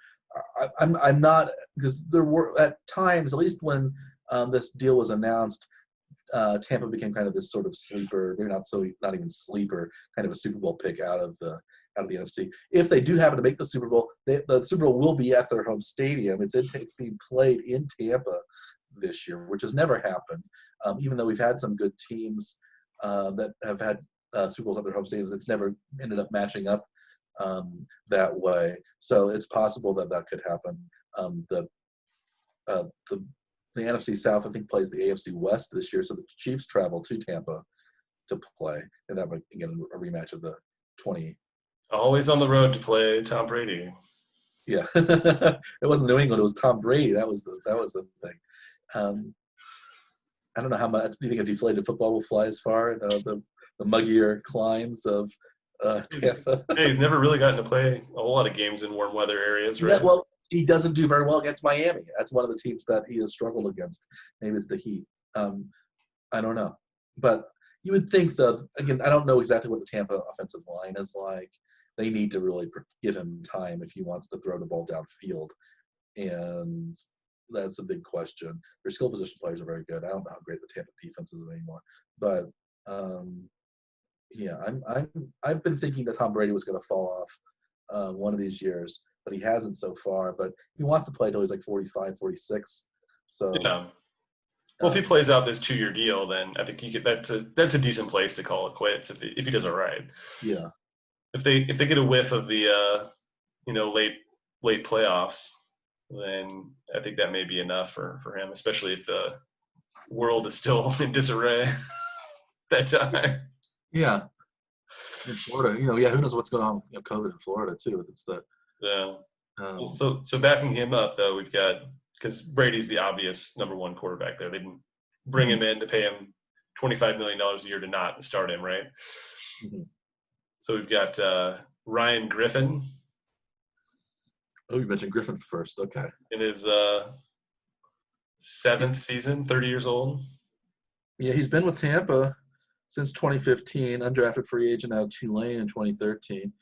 I'm not, because there were at times, at least when this deal was announced, Tampa became kind of this sort of sleeper. They're not even sleeper, kind of a Super Bowl pick out of the NFC. If they do happen to make the Super Bowl, the Super Bowl will be at their home stadium. It's being played in Tampa this year, which has never happened. Even though we've had some good teams that have had Super Bowls at their home stadiums, it's never ended up matching up that way. So it's possible that that could happen. The uh, the the NFC South, I think, plays the AFC West this year, so the Chiefs travel to Tampa to play, and that might again a rematch of the 20. Always on the road to play Tom Brady. Yeah, it wasn't New England; it was Tom Brady. That was the thing. Um, I don't know how much. Do you think a deflated football will fly as far in the muggier climes of Tampa? He's never really gotten to play a whole lot of games in warm weather areas, Yeah, right? well, he doesn't do very well against Miami. That's one of the teams that he has struggled against. Maybe it's the Heat. I don't know, but you would think again, I don't know exactly what the Tampa offensive line is like. They need to really give him time if he wants to throw the ball downfield, and that's a big question. Their skill position players are very good. I don't know how great the Tampa defense is anymore, but um, yeah, I've been thinking that Tom Brady was going to fall off one of these years, but he hasn't so far. But he wants to play till he's like 45, 46. So Yeah. Well, if he um, plays out this 2-year deal, then I think that's a decent place to call it quits if he does it right. yeah, If they get a whiff of the late playoffs, then I think that may be enough for him, especially if the world is still in disarray that time. yeah. In Florida, yeah, who knows what's going on with COVID in Florida too? It's the Yeah. Well, um, so backing him up though, we've got because Brady's the obvious number one quarterback there. They didn't bring mhm, him in to pay him $25 million a year to not start him, right? mhm. So we've got Ryan Griffin Oh, you mentioned Griffin first. Okay. in his He's, 7th season, 30 years old. yeah, he's been with Tampa since 2015, undrafted free agent out of Tulane in 2013.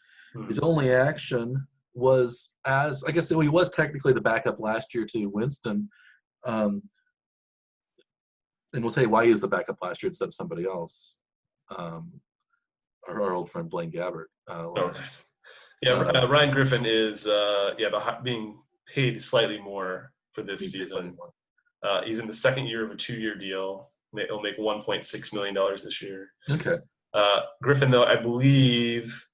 His Hmm. only action was as, I guess, he was technically the backup last year to Winston. Um, and we'll tell you why he was the backup last year instead of somebody else. Um, our old friend Blaine Gabbert Oh, last right. Yeah, year. Ryan Griffin is being paid slightly more for He this plays slightly season. more. He's in the second year of a 2-year deal. He'll make $1.6 million this year. Okay. Griffin, though, I believe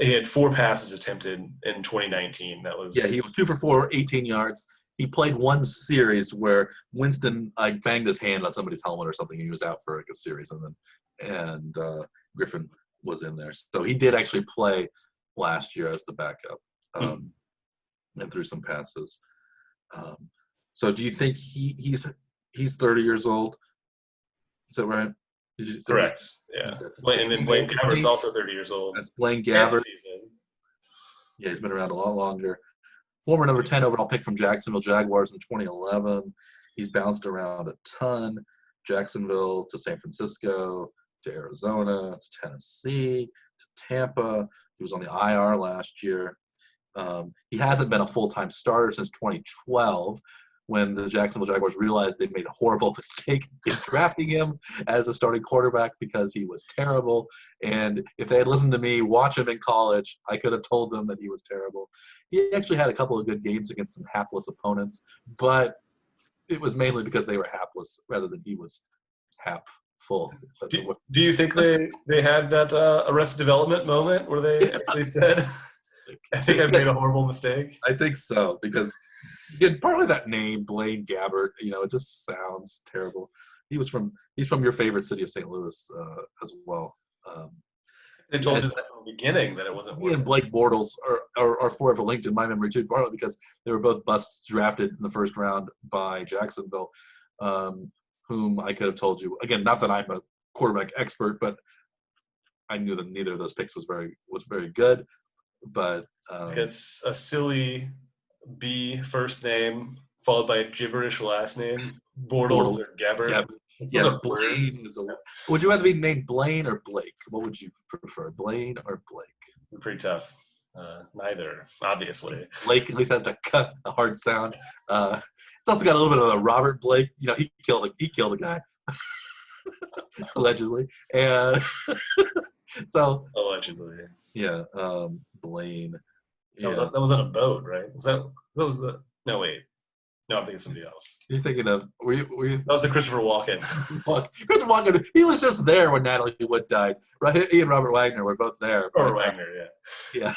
he had 4 passes attempted in 2019. That Yeah, was he was 2 for 4, 18 yards. He played one series where Winston banged his hand on somebody's helmet or something. He was out for like a series, and Griffin was in there. So he did actually play last year as the backup hmm, and threw some passes. Um, so do you think he's 30 years old? Is that right? Is that what you correct. Yeah, said? And then Blaine Gabbert's also 30 years old. That's Blaine 10th Gabbert. season. Yeah, he's been around a lot longer. Former number 10 overall pick from Jacksonville Jaguars in 2011. He's bounced around a ton. Jacksonville to San Francisco to Arizona to Tennessee to Tampa. He was on the IR last year. He hasn't been a full-time starter since 2012 when the Jacksonville Jaguars realized they made a horrible mistake in drafting him as a starting quarterback because he was terrible. And if they had listened to me watch him in college, I could have told them that he was terrible. He actually had a couple of good games against some hapless opponents, but it was mainly because they were hapless rather than he was full. Do you think they had that Arrested Development moment where they actually said, "I think I've made Yes, a horrible mistake"? I think so because again, partly that name, Blaine Gabbert, it just sounds terrible. He's from your favorite city of St. Louis as well. They told you As that from the beginning that it wasn't he and working. Blake Bortles are forever linked in my memory too, partly because they were both busts drafted in the first round by Jacksonville, whom I could have told you again. Not that I'm a quarterback expert, but I knew that neither of those picks was very good. But it's a silly B first name followed by a gibberish last name, Bortles or Gabbert. Those are Blaine words. is a. Would you rather be named Blaine or Blake? What would you prefer, Blaine or Blake? Pretty tough. Neither, obviously. Blake at least has to cut a hard sound. It's also got a little bit of the Robert Blake. You know, he killed a guy allegedly, and so Allegedly. yeah, Blaine. That was Yeah, that was on a boat, right? That was the no wait. No, I'm thinking somebody else. you're thinking of were you That was the Christopher Walken. Christopher Walken? He was just there when Natalie Wood died. Right, he and Robert Wagner were both there. Or Wagner, Yeah.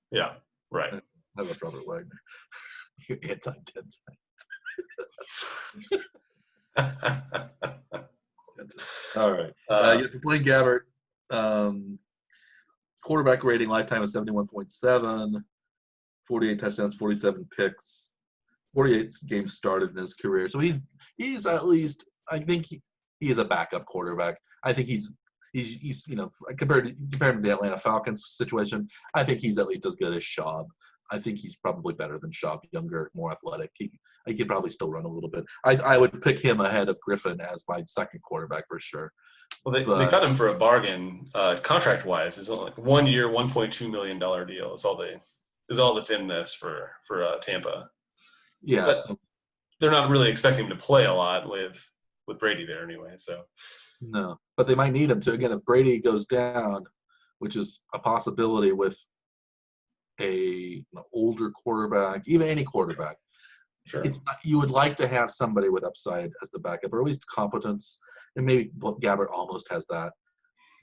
Yeah, right. I love Robert Wagner. You anti-dead. All right. Blaine Gabbert, quarterback rating lifetime of 71.7, 48 touchdowns, 47 picks, 48 games started in his career. So he's at least, I think he is a backup quarterback. I think he's compared to the Atlanta Falcons situation, I think he's at least as good as Schaub. I think he's probably better than Schaub, younger, more athletic. He could probably still run a little bit. I would pick him ahead of Griffin as my second quarterback for sure. Well, they got him for a bargain, contract-wise. It's only like 1 year, $1.2 million deal. Is all that's in this for Tampa. Yeah, but they're not really expecting him to play a lot with Brady there anyway. So no, but they might need him to. Again, if Brady goes down, which is a possibility with an older quarterback, even any quarterback. Sure. It's not, you would like to have somebody with upside as the backup, or at least competence, and maybe Gabbert almost has that.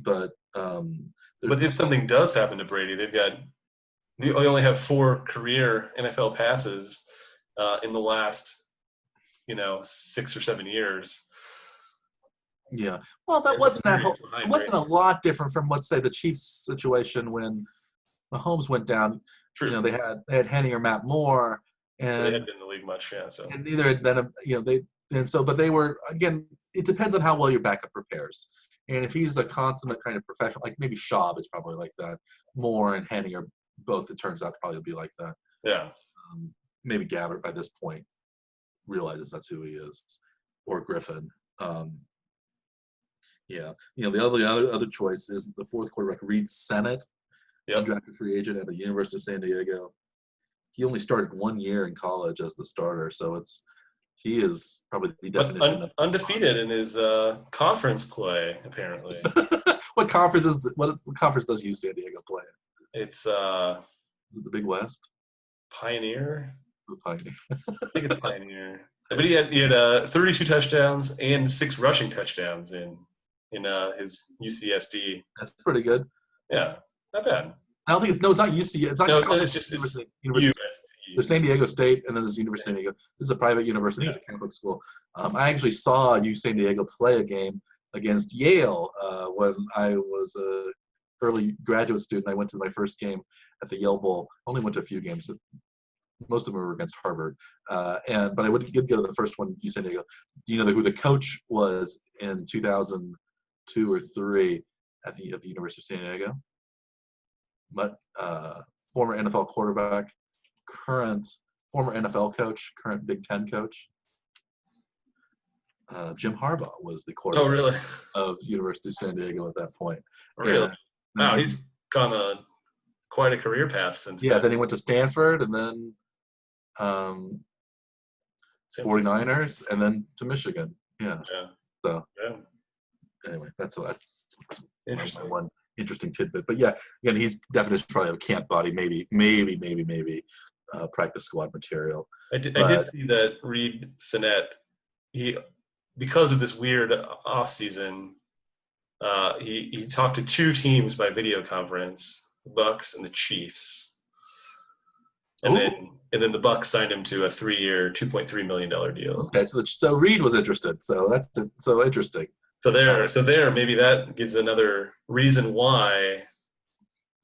But if something does happen to Brady, they only have 4 career NFL passes in the last 6 or 7 years. Yeah, well, that wasn't a lot different from, let's say, the Chiefs situation when Mahomes went down. True. You know, they had Henny or Matt Moore, and they hadn't been in the league much, yeah. So and neither had been but they were, again. It depends on how well your backup prepares, and if he's a consummate kind of professional, like maybe Schaub is probably like that. Moore and Henny are both. It turns out to probably be like that. Yeah. Maybe Gabbert by this point realizes that's who he is, or Griffin. Yeah, the other choice is the fourth quarterback, Reed Sennett. Yep. Undrafted free agent at the University of San Diego. He only started 1 year in college as the starter, so he is probably the definition of undefeated in his conference play. Apparently, what conference does U San Diego play in? It's the Big West. Pioneer. Pioneer. I think it's Pioneer. But he had 32 touchdowns and 6 rushing touchdowns in his UCSD. That's pretty good. Yeah. Not bad. I don't think it's not UC. It's not. No, it's just University. There's San Diego State, and then there's University of San Diego. This is a private university. It's a Catholic school. I actually saw U San Diego play a game against Yale when I was a early graduate student. I went to my first game at the Yale Bowl. Only went to a few games. Most of them were against Harvard. But I did go to the first one, U San Diego. Do you know who the coach was in 2002 or 3 at the University of San Diego? But former NFL quarterback, former NFL coach, current Big Ten coach. Jim Harbaugh was the quarterback of University of San Diego at that point. Really? Wow, he's gone quite a career path since then. Then he went to Stanford, and then 49ers, and then to Michigan. Yeah. So anyway, that's interesting. One interesting tidbit. But yeah, again, he's definition probably of camp body, maybe practice squad material. I did see that Reed Sennett, because of this weird off season, he talked to 2 teams by video conference, the Bucks and the Chiefs. And then the Bucks signed him to a 3-year, $2.3 million deal. Okay, so Reed was interested. So that's so interesting. So there, maybe that gives another reason why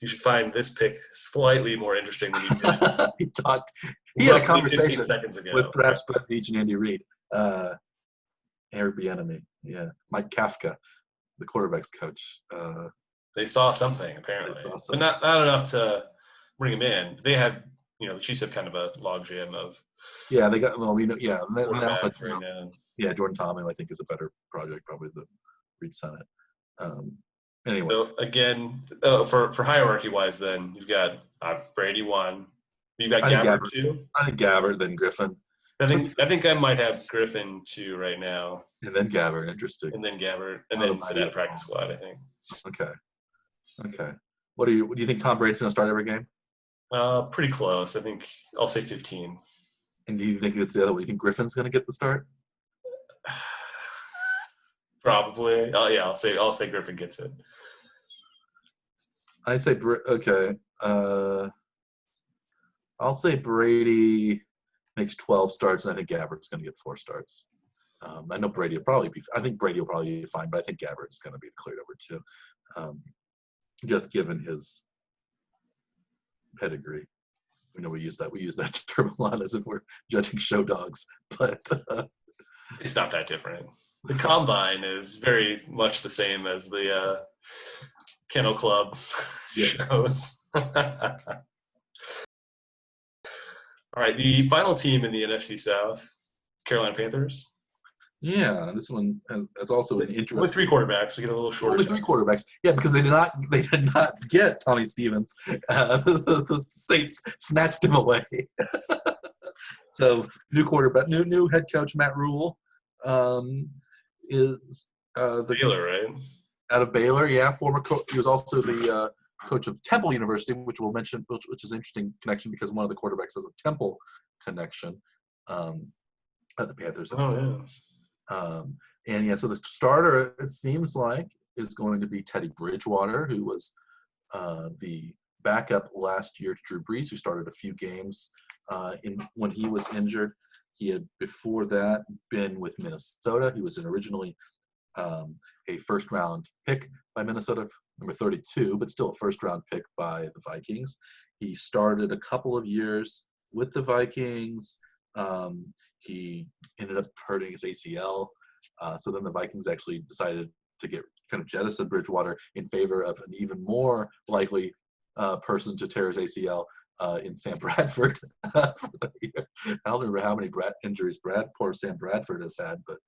you should find this pick slightly more interesting than you did he had a roughly 15 conversation seconds ago. with perhaps Brett Veach and Andy Reid. Airbnb, yeah. Mike Kafka, the quarterback's coach. They saw something, apparently. But not enough to bring him in. They had, the Chiefs have kind of a logjam of they got, quarterbacks right now. Yeah, Jordan Thomas, I think, is a better project, probably the Reid Senate. Anyway. So, again, for hierarchy-wise, then, you've got Brady 1. You've got Gabbert 2. I think Gabbert, then Griffin. I think I might have Griffin 2 right now. And then Gabbert, interesting. And then Gabbert, and then sit out of practice squad, I think. Okay. What do you think Tom Brady's going to start every game? Pretty close. I think I'll say 15. And do you think it's the other way? You think Griffin's going to get the start? Probably. I'll say Griffin gets it. I say okay. I'll say Brady makes 12 starts, and I think Gabbert's going to get 4 starts. I know Brady will probably be. I think Brady will probably be fine, but I think Gabbert's going to be cleared over too, just given his pedigree. We use that term a lot as if we're judging show dogs, but it's not that different. The combine is very much the same as the Kennel Club shows. All right, the final team in the NFC South, Carolina Panthers. Yeah, this one is also an interesting. With 3 quarterbacks, we get a little shorter. With 3 quarterbacks, yeah, because they did not get Tommy Stevens. The Saints snatched him away. So new quarterback, new head coach Matt Rule is Baylor, right? Out of Baylor, yeah. Former coach. He was also the coach of Temple University, which we'll mention, which is an interesting connection because one of the quarterbacks has a Temple connection at the Panthers. So the starter, it seems like, is going to be Teddy Bridgewater, who was the backup last year to Drew Brees, who started a few games when he was injured. He had, before that, been with Minnesota. He was originally a first-round pick by Minnesota, number 32, but still a first-round pick by the Vikings. He started a couple of years with the Vikings. He ended up hurting his ACL. So then the Vikings actually decided to kind of jettison Bridgewater in favor of an even more likely person to tear his ACL in Sam Bradford. I don't remember how many injuries poor Sam Bradford has had, but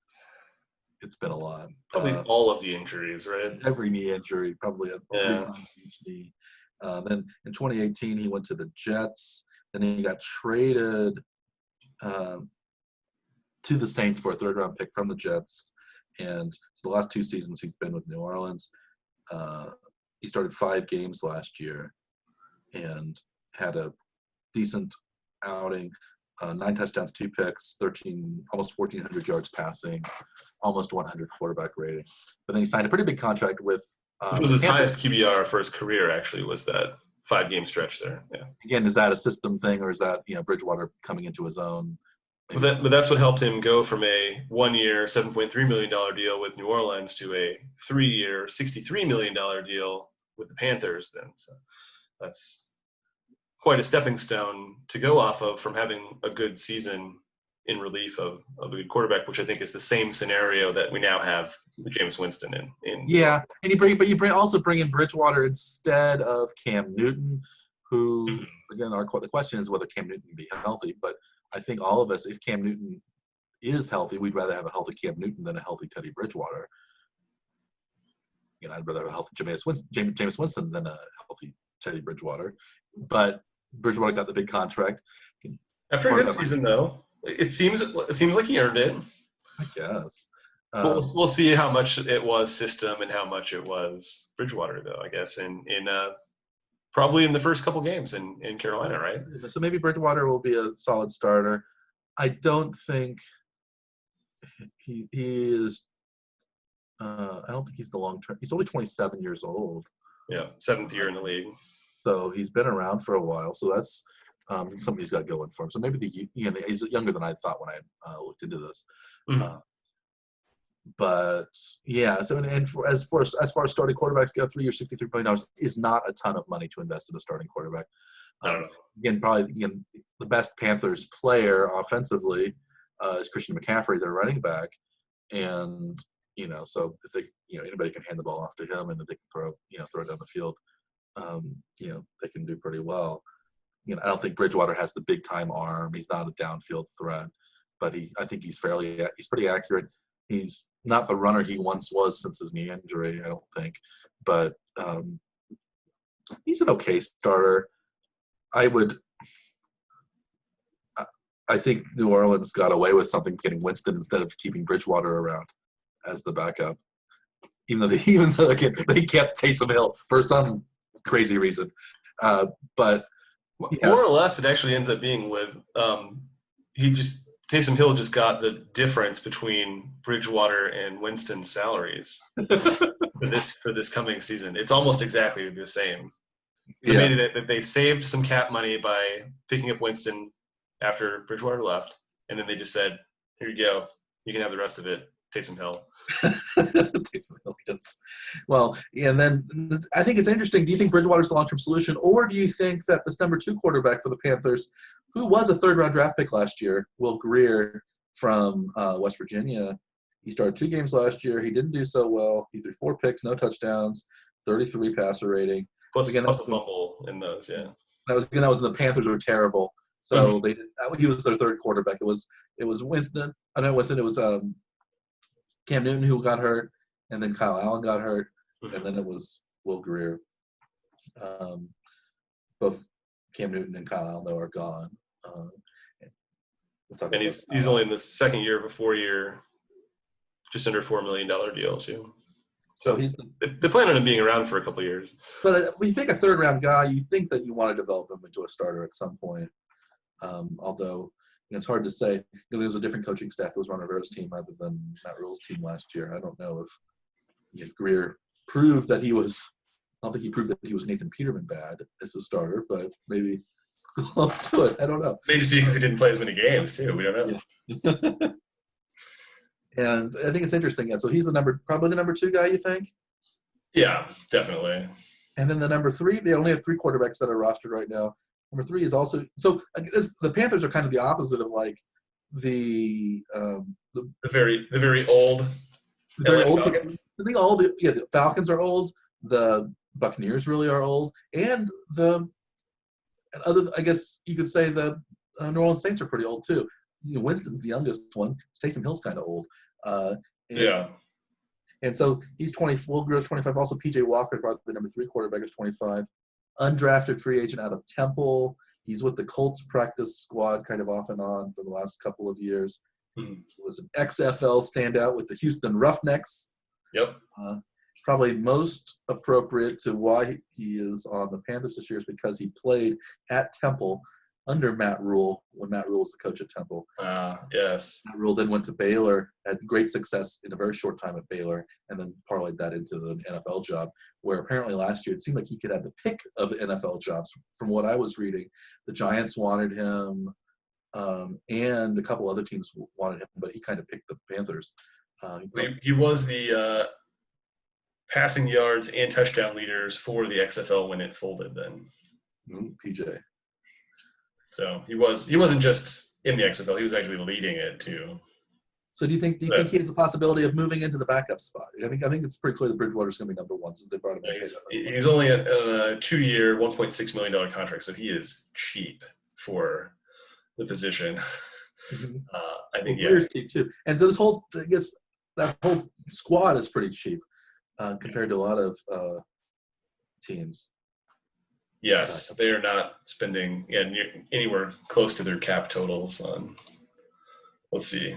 it's been a lot. Probably all of the injuries, right? Every knee injury, probably 3 times each knee. Then in 2018, he went to the Jets. Then he got traded to the Saints for a 3rd-round pick from the Jets. And so the last 2 seasons he's been with New Orleans. He started 5 games last year and had a decent outing. 9 touchdowns, 2 picks, almost 1,400 yards passing, almost 100 quarterback rating. But then he signed a pretty big contract with which was his highest QBR for his career, actually, was that 5-game stretch there. Yeah. Again, is that a system thing, or is that Bridgewater coming into his own? But that's what helped him go from a 1-year, $7.3 million deal with New Orleans to a 3-year, $63 million deal with the Panthers then. So that's quite a stepping stone to go off of from having a good season in relief of a good quarterback, which I think is the same scenario that we now have with Jameis Winston in. Yeah, and you also bring in Bridgewater instead of Cam Newton, who again, the question is whether Cam Newton can be healthy. But I think all of us, if Cam Newton is healthy, we'd rather have a healthy Cam Newton than a healthy Teddy Bridgewater. I'd rather have a healthy Jameis Winston than a healthy Teddy Bridgewater. But Bridgewater got the big contract. After a good season, though, it seems like he earned it. I guess. We'll see how much it was system and how much it was Bridgewater, though, I guess, in probably in the first couple games in Carolina, right? So maybe Bridgewater will be a solid starter. I don't think he is. I don't think he's the long term. He's only 27 years old. Yeah, 7th year in the league. So he's been around for a while. So that's somebody's got going for him. So maybe he's younger than I thought when I looked into this. Mm-hmm. But yeah, so and for, as far as starting quarterbacks go, 3 years, $63 million is not a ton of money to invest in a starting quarterback. I don't know. Again, probably the best Panthers player offensively is Christian McCaffrey, their running back, and so if they anybody can hand the ball off to him and then they can throw it down the field, they can do pretty well. I don't think Bridgewater has the big time arm. He's not a downfield threat, but I think he's pretty accurate. He's not the runner he once was since his knee injury, I don't think, but he's an okay starter. I think New Orleans got away with something getting Winston instead of keeping Bridgewater around as the backup, even though again, they kept Taysom Hill for some crazy reason. But more or less, it actually ends up being with Taysom Hill just got the difference between Bridgewater and Winston's salaries for this coming season. It's almost exactly the same. So maybe that they saved some cap money by picking up Winston after Bridgewater left, and then they just said, "Here you go. You can have the rest of it, Taysom Hill." Taysom Hill, yes. Well, and then I think it's interesting. Do you think Bridgewater's the long-term solution, or do you think that this number 2 quarterback for the Panthers, who was a third-round draft pick last year, Will Greer from West Virginia, he started 2 games last year. He didn't do so well. He threw 4 picks, no touchdowns, 33 passer rating. Plus a fumble in those, yeah. That was when the Panthers were terrible. So he was their third quarterback. It was Winston. I know Winston. It was Cam Newton who got hurt, and then Kyle Allen got hurt, and then it was Will Greer. Both Cam Newton and Kyle Allen though are gone. And he's only in the second year of a 4-year, just under $4 million deal too. So they plan on him being around for a couple of years. But when you pick a third-round guy, you think that you want to develop him into a starter at some point. Although it's hard to say. There was a different coaching staff that was Ron Rivera's team rather than Matt Rule's team last year. I don't know if Greer proved that he was. I don't think he proved that he was Nathan Peterman bad as a starter, but maybe close to it. I don't know. Maybe it's because he didn't play as many games too. We don't know. Yeah. And I think it's interesting. Yeah, so he's probably the number 2 guy, you think? Yeah, definitely. And then the number 3, they only have 3 quarterbacks that are rostered right now. Number 3 is also the Panthers are kind of the opposite of like the very old. The very old teams. I think the Falcons are old. The Buccaneers really are old, and I guess you could say the New Orleans Saints are pretty old too. Winston's the youngest one. Taysom Hill's kind of old. And so he's 20. Will Greer's 25. Also, P.J. Walker, probably the number 3 quarterback, is 25. Undrafted free agent out of Temple. He's with the Colts practice squad kind of off and on for the last couple of years. He was an XFL standout with the Houston Roughnecks. Yep. Probably most appropriate to why he is on the Panthers this year is because he played at Temple under Matt Rule when Matt Rule was the coach at Temple. Yes. Matt Rule then went to Baylor, had great success in a very short time at Baylor, and then parlayed that into the NFL job, where apparently last year it seemed like he could have the pick of NFL jobs. From what I was reading, the Giants wanted him, and a couple other teams wanted him, but he kind of picked the Panthers. He was the passing yards and touchdown leaders for the XFL when it folded then. PJ. So he wasn't just in the XFL, he was actually leading it too. So do you think he has a possibility of moving into the backup spot? I think it's pretty clear that Bridgewater's going to be number 1 since they brought him in. He's only a 2-year, $1.6 million contract, so he is cheap for the position. I think Greer's cheap too. And so that whole squad is pretty cheap compared to a lot of teams. Yes, they are not spending anywhere close to their cap totals on. Let's see.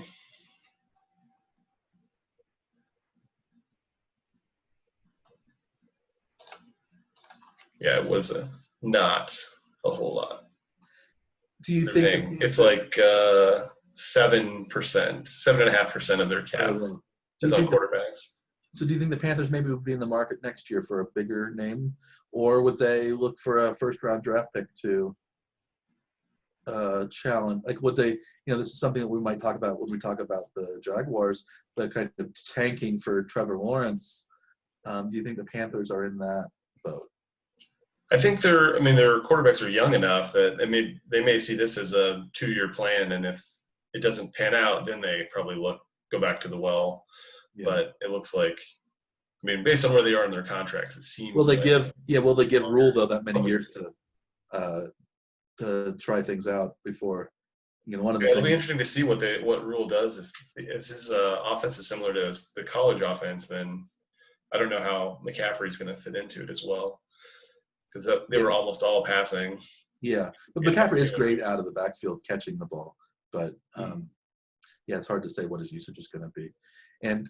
Yeah, it was not a whole lot. Do you think it's like 7%, 7.5% of their cap is on quarterbacks? So do you think the Panthers maybe would be in the market next year for a bigger name, or would they look for a first-round draft pick to challenge? Like, would they? This is something that we might talk about when we talk about the Jaguars, the kind of tanking for Trevor Lawrence. Do you think the Panthers are in that boat? I think their quarterbacks are young enough that they may see this as a 2-year plan, and if it doesn't pan out, then they probably go back to the well. Yeah. But it looks like, based on where they are in their contracts, it seems. Will they give Rule though that many years to try things out before? One of the it'll be interesting to see what Rule does. If his offense is similar to the college offense, then I don't know how McCaffrey's going to fit into it as well, because they were almost all passing. Yeah, but McCaffrey is great out of the backfield catching the ball, but it's hard to say what his usage is going to be. And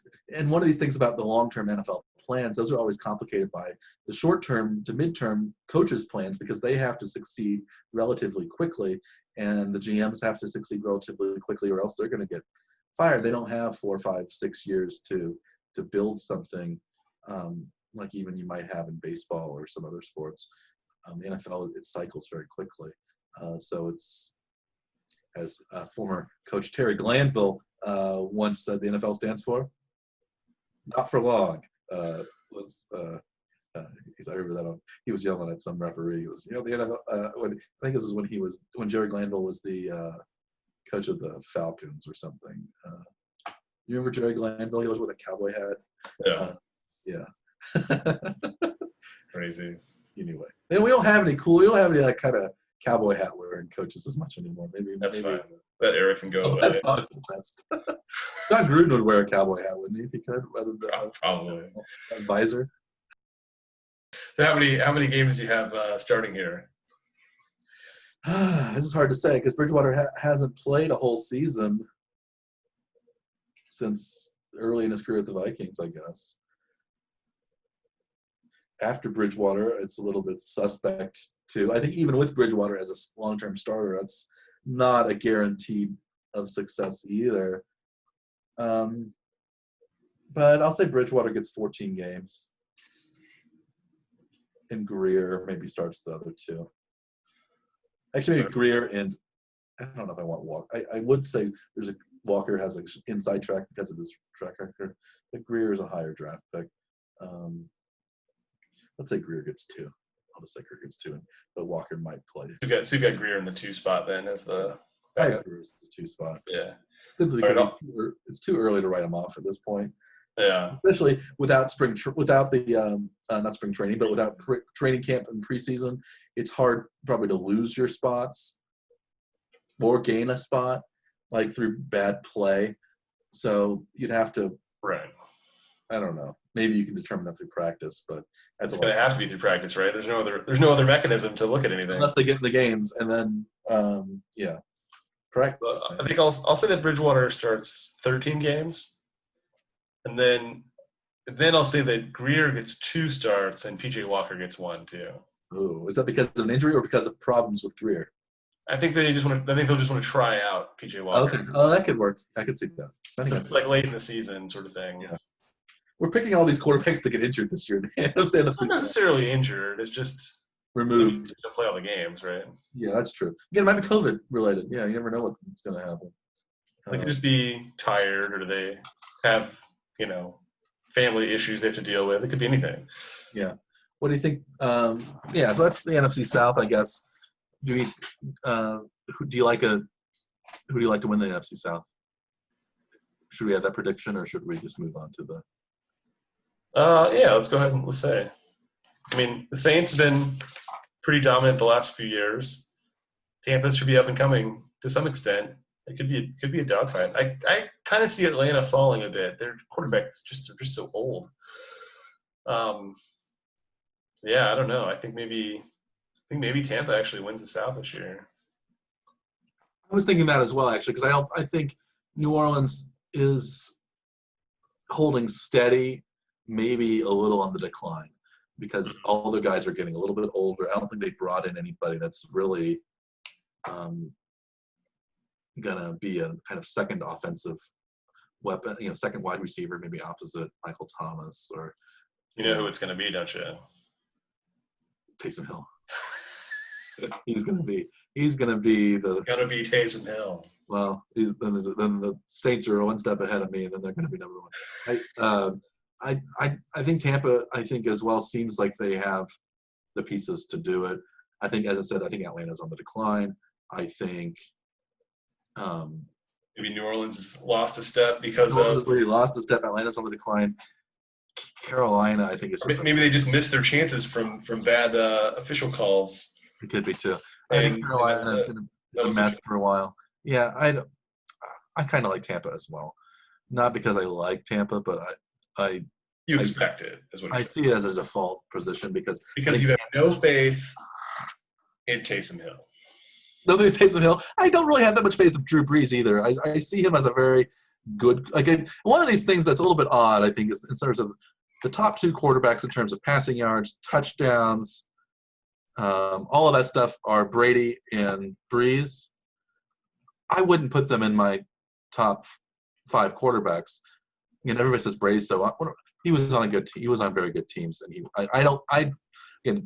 one of these things about the long-term NFL plans, those are always complicated by the short-term to mid-term coaches' plans, because they have to succeed relatively quickly, and the GMs have to succeed relatively quickly, or else they're going to get fired. They don't have 4, 5, 6 years to build something like even you might have in baseball or some other sports. The NFL, it cycles very quickly. So it's, as former coach Terry Glanville once said, the NFL stands for not for long. I remember that he was yelling at some referee. He was, the NFL. I think this is when Jerry Glanville was the coach of the Falcons or something. You remember Jerry Glanville? He was with a cowboy hat. Yeah. Crazy. Anyway, and we don't have any like kind of cowboy hat wearing coaches as much anymore. Maybe fine. That era can go away. That's probably the best. John Gruden would wear a cowboy hat, wouldn't he, if he could, rather than probably a visor. So how many games do you have starting here? This is hard to say because Bridgewater hasn't played a whole season since early in his career at the Vikings, I guess. After Bridgewater, it's a little bit suspect too. I think even with Bridgewater as a long-term starter, that's not a guarantee of success either. But I'll say Bridgewater gets 14 games. And Greer maybe starts the other 2. Actually, maybe Greer and I don't know if I want Walker. I would say Walker has an inside track because of his track record, but Greer is a higher draft pick. Let's say Greer gets 2. I'll just say Greer gets 2, but Walker might play. So you got Greer in the 2 spot then as the. I have Greer as the 2 spot. Yeah. Simply because it's too early to write him off at this point. Yeah. Especially without not spring training, but without training camp and preseason, it's hard probably to lose your spots or gain a spot like through bad play. So you'd have to. Right. I don't know. Maybe you can determine that through practice, but it's going to have to be through practice, right? There's no other mechanism to look at anything unless they get in the games, and then practice. Well, I think I'll say that Bridgewater starts 13 games, and then I'll say that Greer gets 2 starts and PJ Walker gets 1 too. Ooh, is that because of an injury or because of problems with Greer? I think they'll just want to try out PJ Walker. Okay, that could work. I could see that. I think it's like late in the season sort of thing. Yeah. We're picking all these quarterbacks to get injured this year. Not necessarily injured. It's just removed to play all the games, right? Yeah, that's true. Again, it might be COVID related. Yeah, you never know what's going to happen. They could just be tired, or they have, family issues they have to deal with. It could be anything. Yeah. What do you think? So that's the NFC South, I guess. Who do you like to win the NFC South? Should we have that prediction, or should we just move on to the? Let's go ahead and let's say. The Saints have been pretty dominant the last few years. Tampa should be up and coming to some extent. It could be a dogfight. I kind of see Atlanta falling a bit. Their quarterbacks are just so old. I don't know. I think maybe Tampa actually wins the South this year. I was thinking that as well, actually, because I think New Orleans is holding steady, maybe a little on the decline, because all their guys are getting a little bit older. I don't think they brought in anybody that's really gonna be a kind of second offensive weapon, second wide receiver, maybe opposite Michael Thomas or. You know who it's gonna be, don't you? Taysom Hill. He's gonna be the Gotta be Taysom Hill. well. Then the Saints are one step ahead of me, and then they're gonna be number one. I think Tampa. I think as well seems like they have the pieces to do it. I think, as I said, I think Atlanta's on the decline. I think Maybe New Orleans lost a step because New Orleans of. really lost a step. Atlanta's on the decline. Carolina, I think, is just Maybe they just missed their chances from bad official calls. it could be too. I think Carolina is a mess for a while. Yeah, I kind of like Tampa as well. Not because I like Tampa, but You expect it, is what I you're saying. see it as a default position because You have no faith in Taysom Hill. nothing with Taysom Hill. I don't really have that much faith in Drew Brees either. I see him as a very good. Again, one of these things that's a little bit odd, I think, is in terms of the top two quarterbacks in terms of passing yards, touchdowns, all of that stuff are Brady and Brees. I wouldn't put them in my top 5 quarterbacks. Everybody says Brady, so he was on a good team. He was on very good teams, and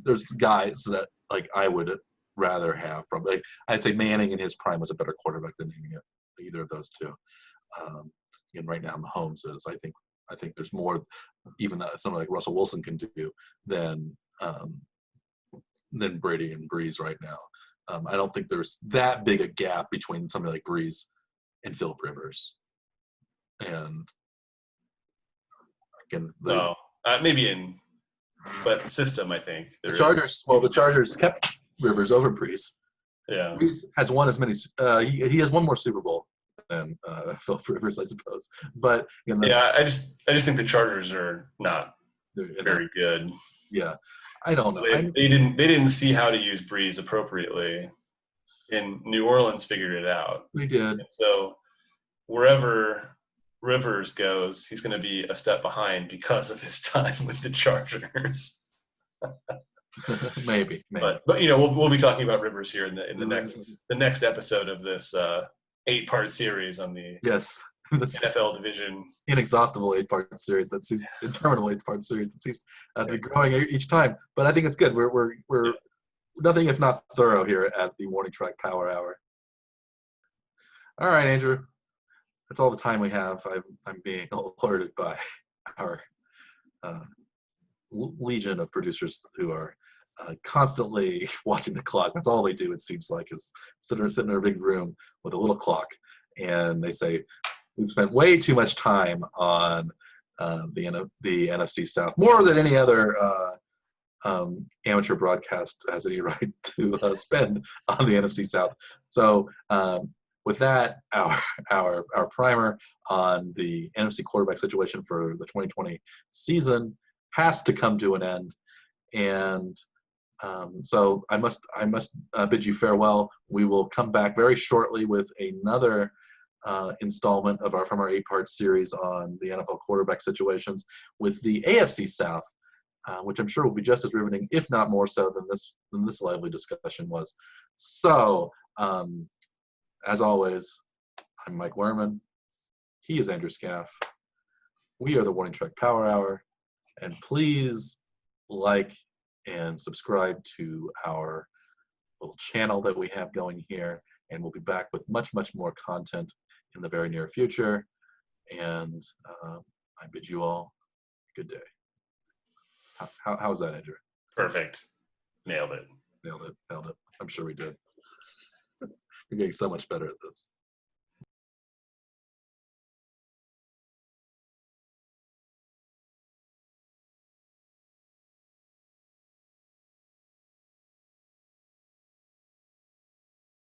there's guys that like I would rather have. Probably, I'd say Manning in his prime was a better quarterback than either of those two. And right now, Mahomes is. I think there's more, even that someone like Russell Wilson can do than Brady and Brees right now. I don't think there's that big a gap between somebody like Brees and Philip Rivers. And again, maybe but system, I think. The Chargers kept Rivers over Brees. Yeah. Brees has won as many. He has one more Super Bowl than Philip Rivers, I suppose. But I just think the Chargers are not very good. Yeah, I don't know. They didn't see how to use Brees appropriately, and New Orleans figured it out. They did. And so wherever Rivers goes, he's going to be a step behind because of his time with the Chargers. maybe. But we'll be talking about Rivers here in the next episode of this 8-part series on the NFL division. Inexhaustible 8-part series that seems interminable 8-part series that seems to be growing each time. But I think it's good. We're nothing if not thorough here at the Warning Track Power Hour. All right, Andrew. That's all the time we have. I'm being alerted by our legion of producers who are constantly watching the clock. That's all they do, it seems like, is sit in a big room with a little clock, and they say, we've spent way too much time on the NFC South, more than any other amateur broadcast has any right to spend on the NFC South. So with that, our primer on the NFC quarterback situation for the 2020 season has to come to an end, and so I must bid you farewell. We will come back very shortly with another installment from our 8-part series on the NFL quarterback situations with the AFC South, which I'm sure will be just as riveting, if not more so, than this lively discussion was. So, as always, I'm Mike Werman. He is Andrew Scaff. We are the Warning Track Power Hour, and please like and subscribe to our little channel that we have going here, and we'll be back with much, much more content in the very near future. And I bid you all a good day. How's that, Andrew? Perfect. Nailed it. Nailed it. I'm sure we did. We're getting so much better at this.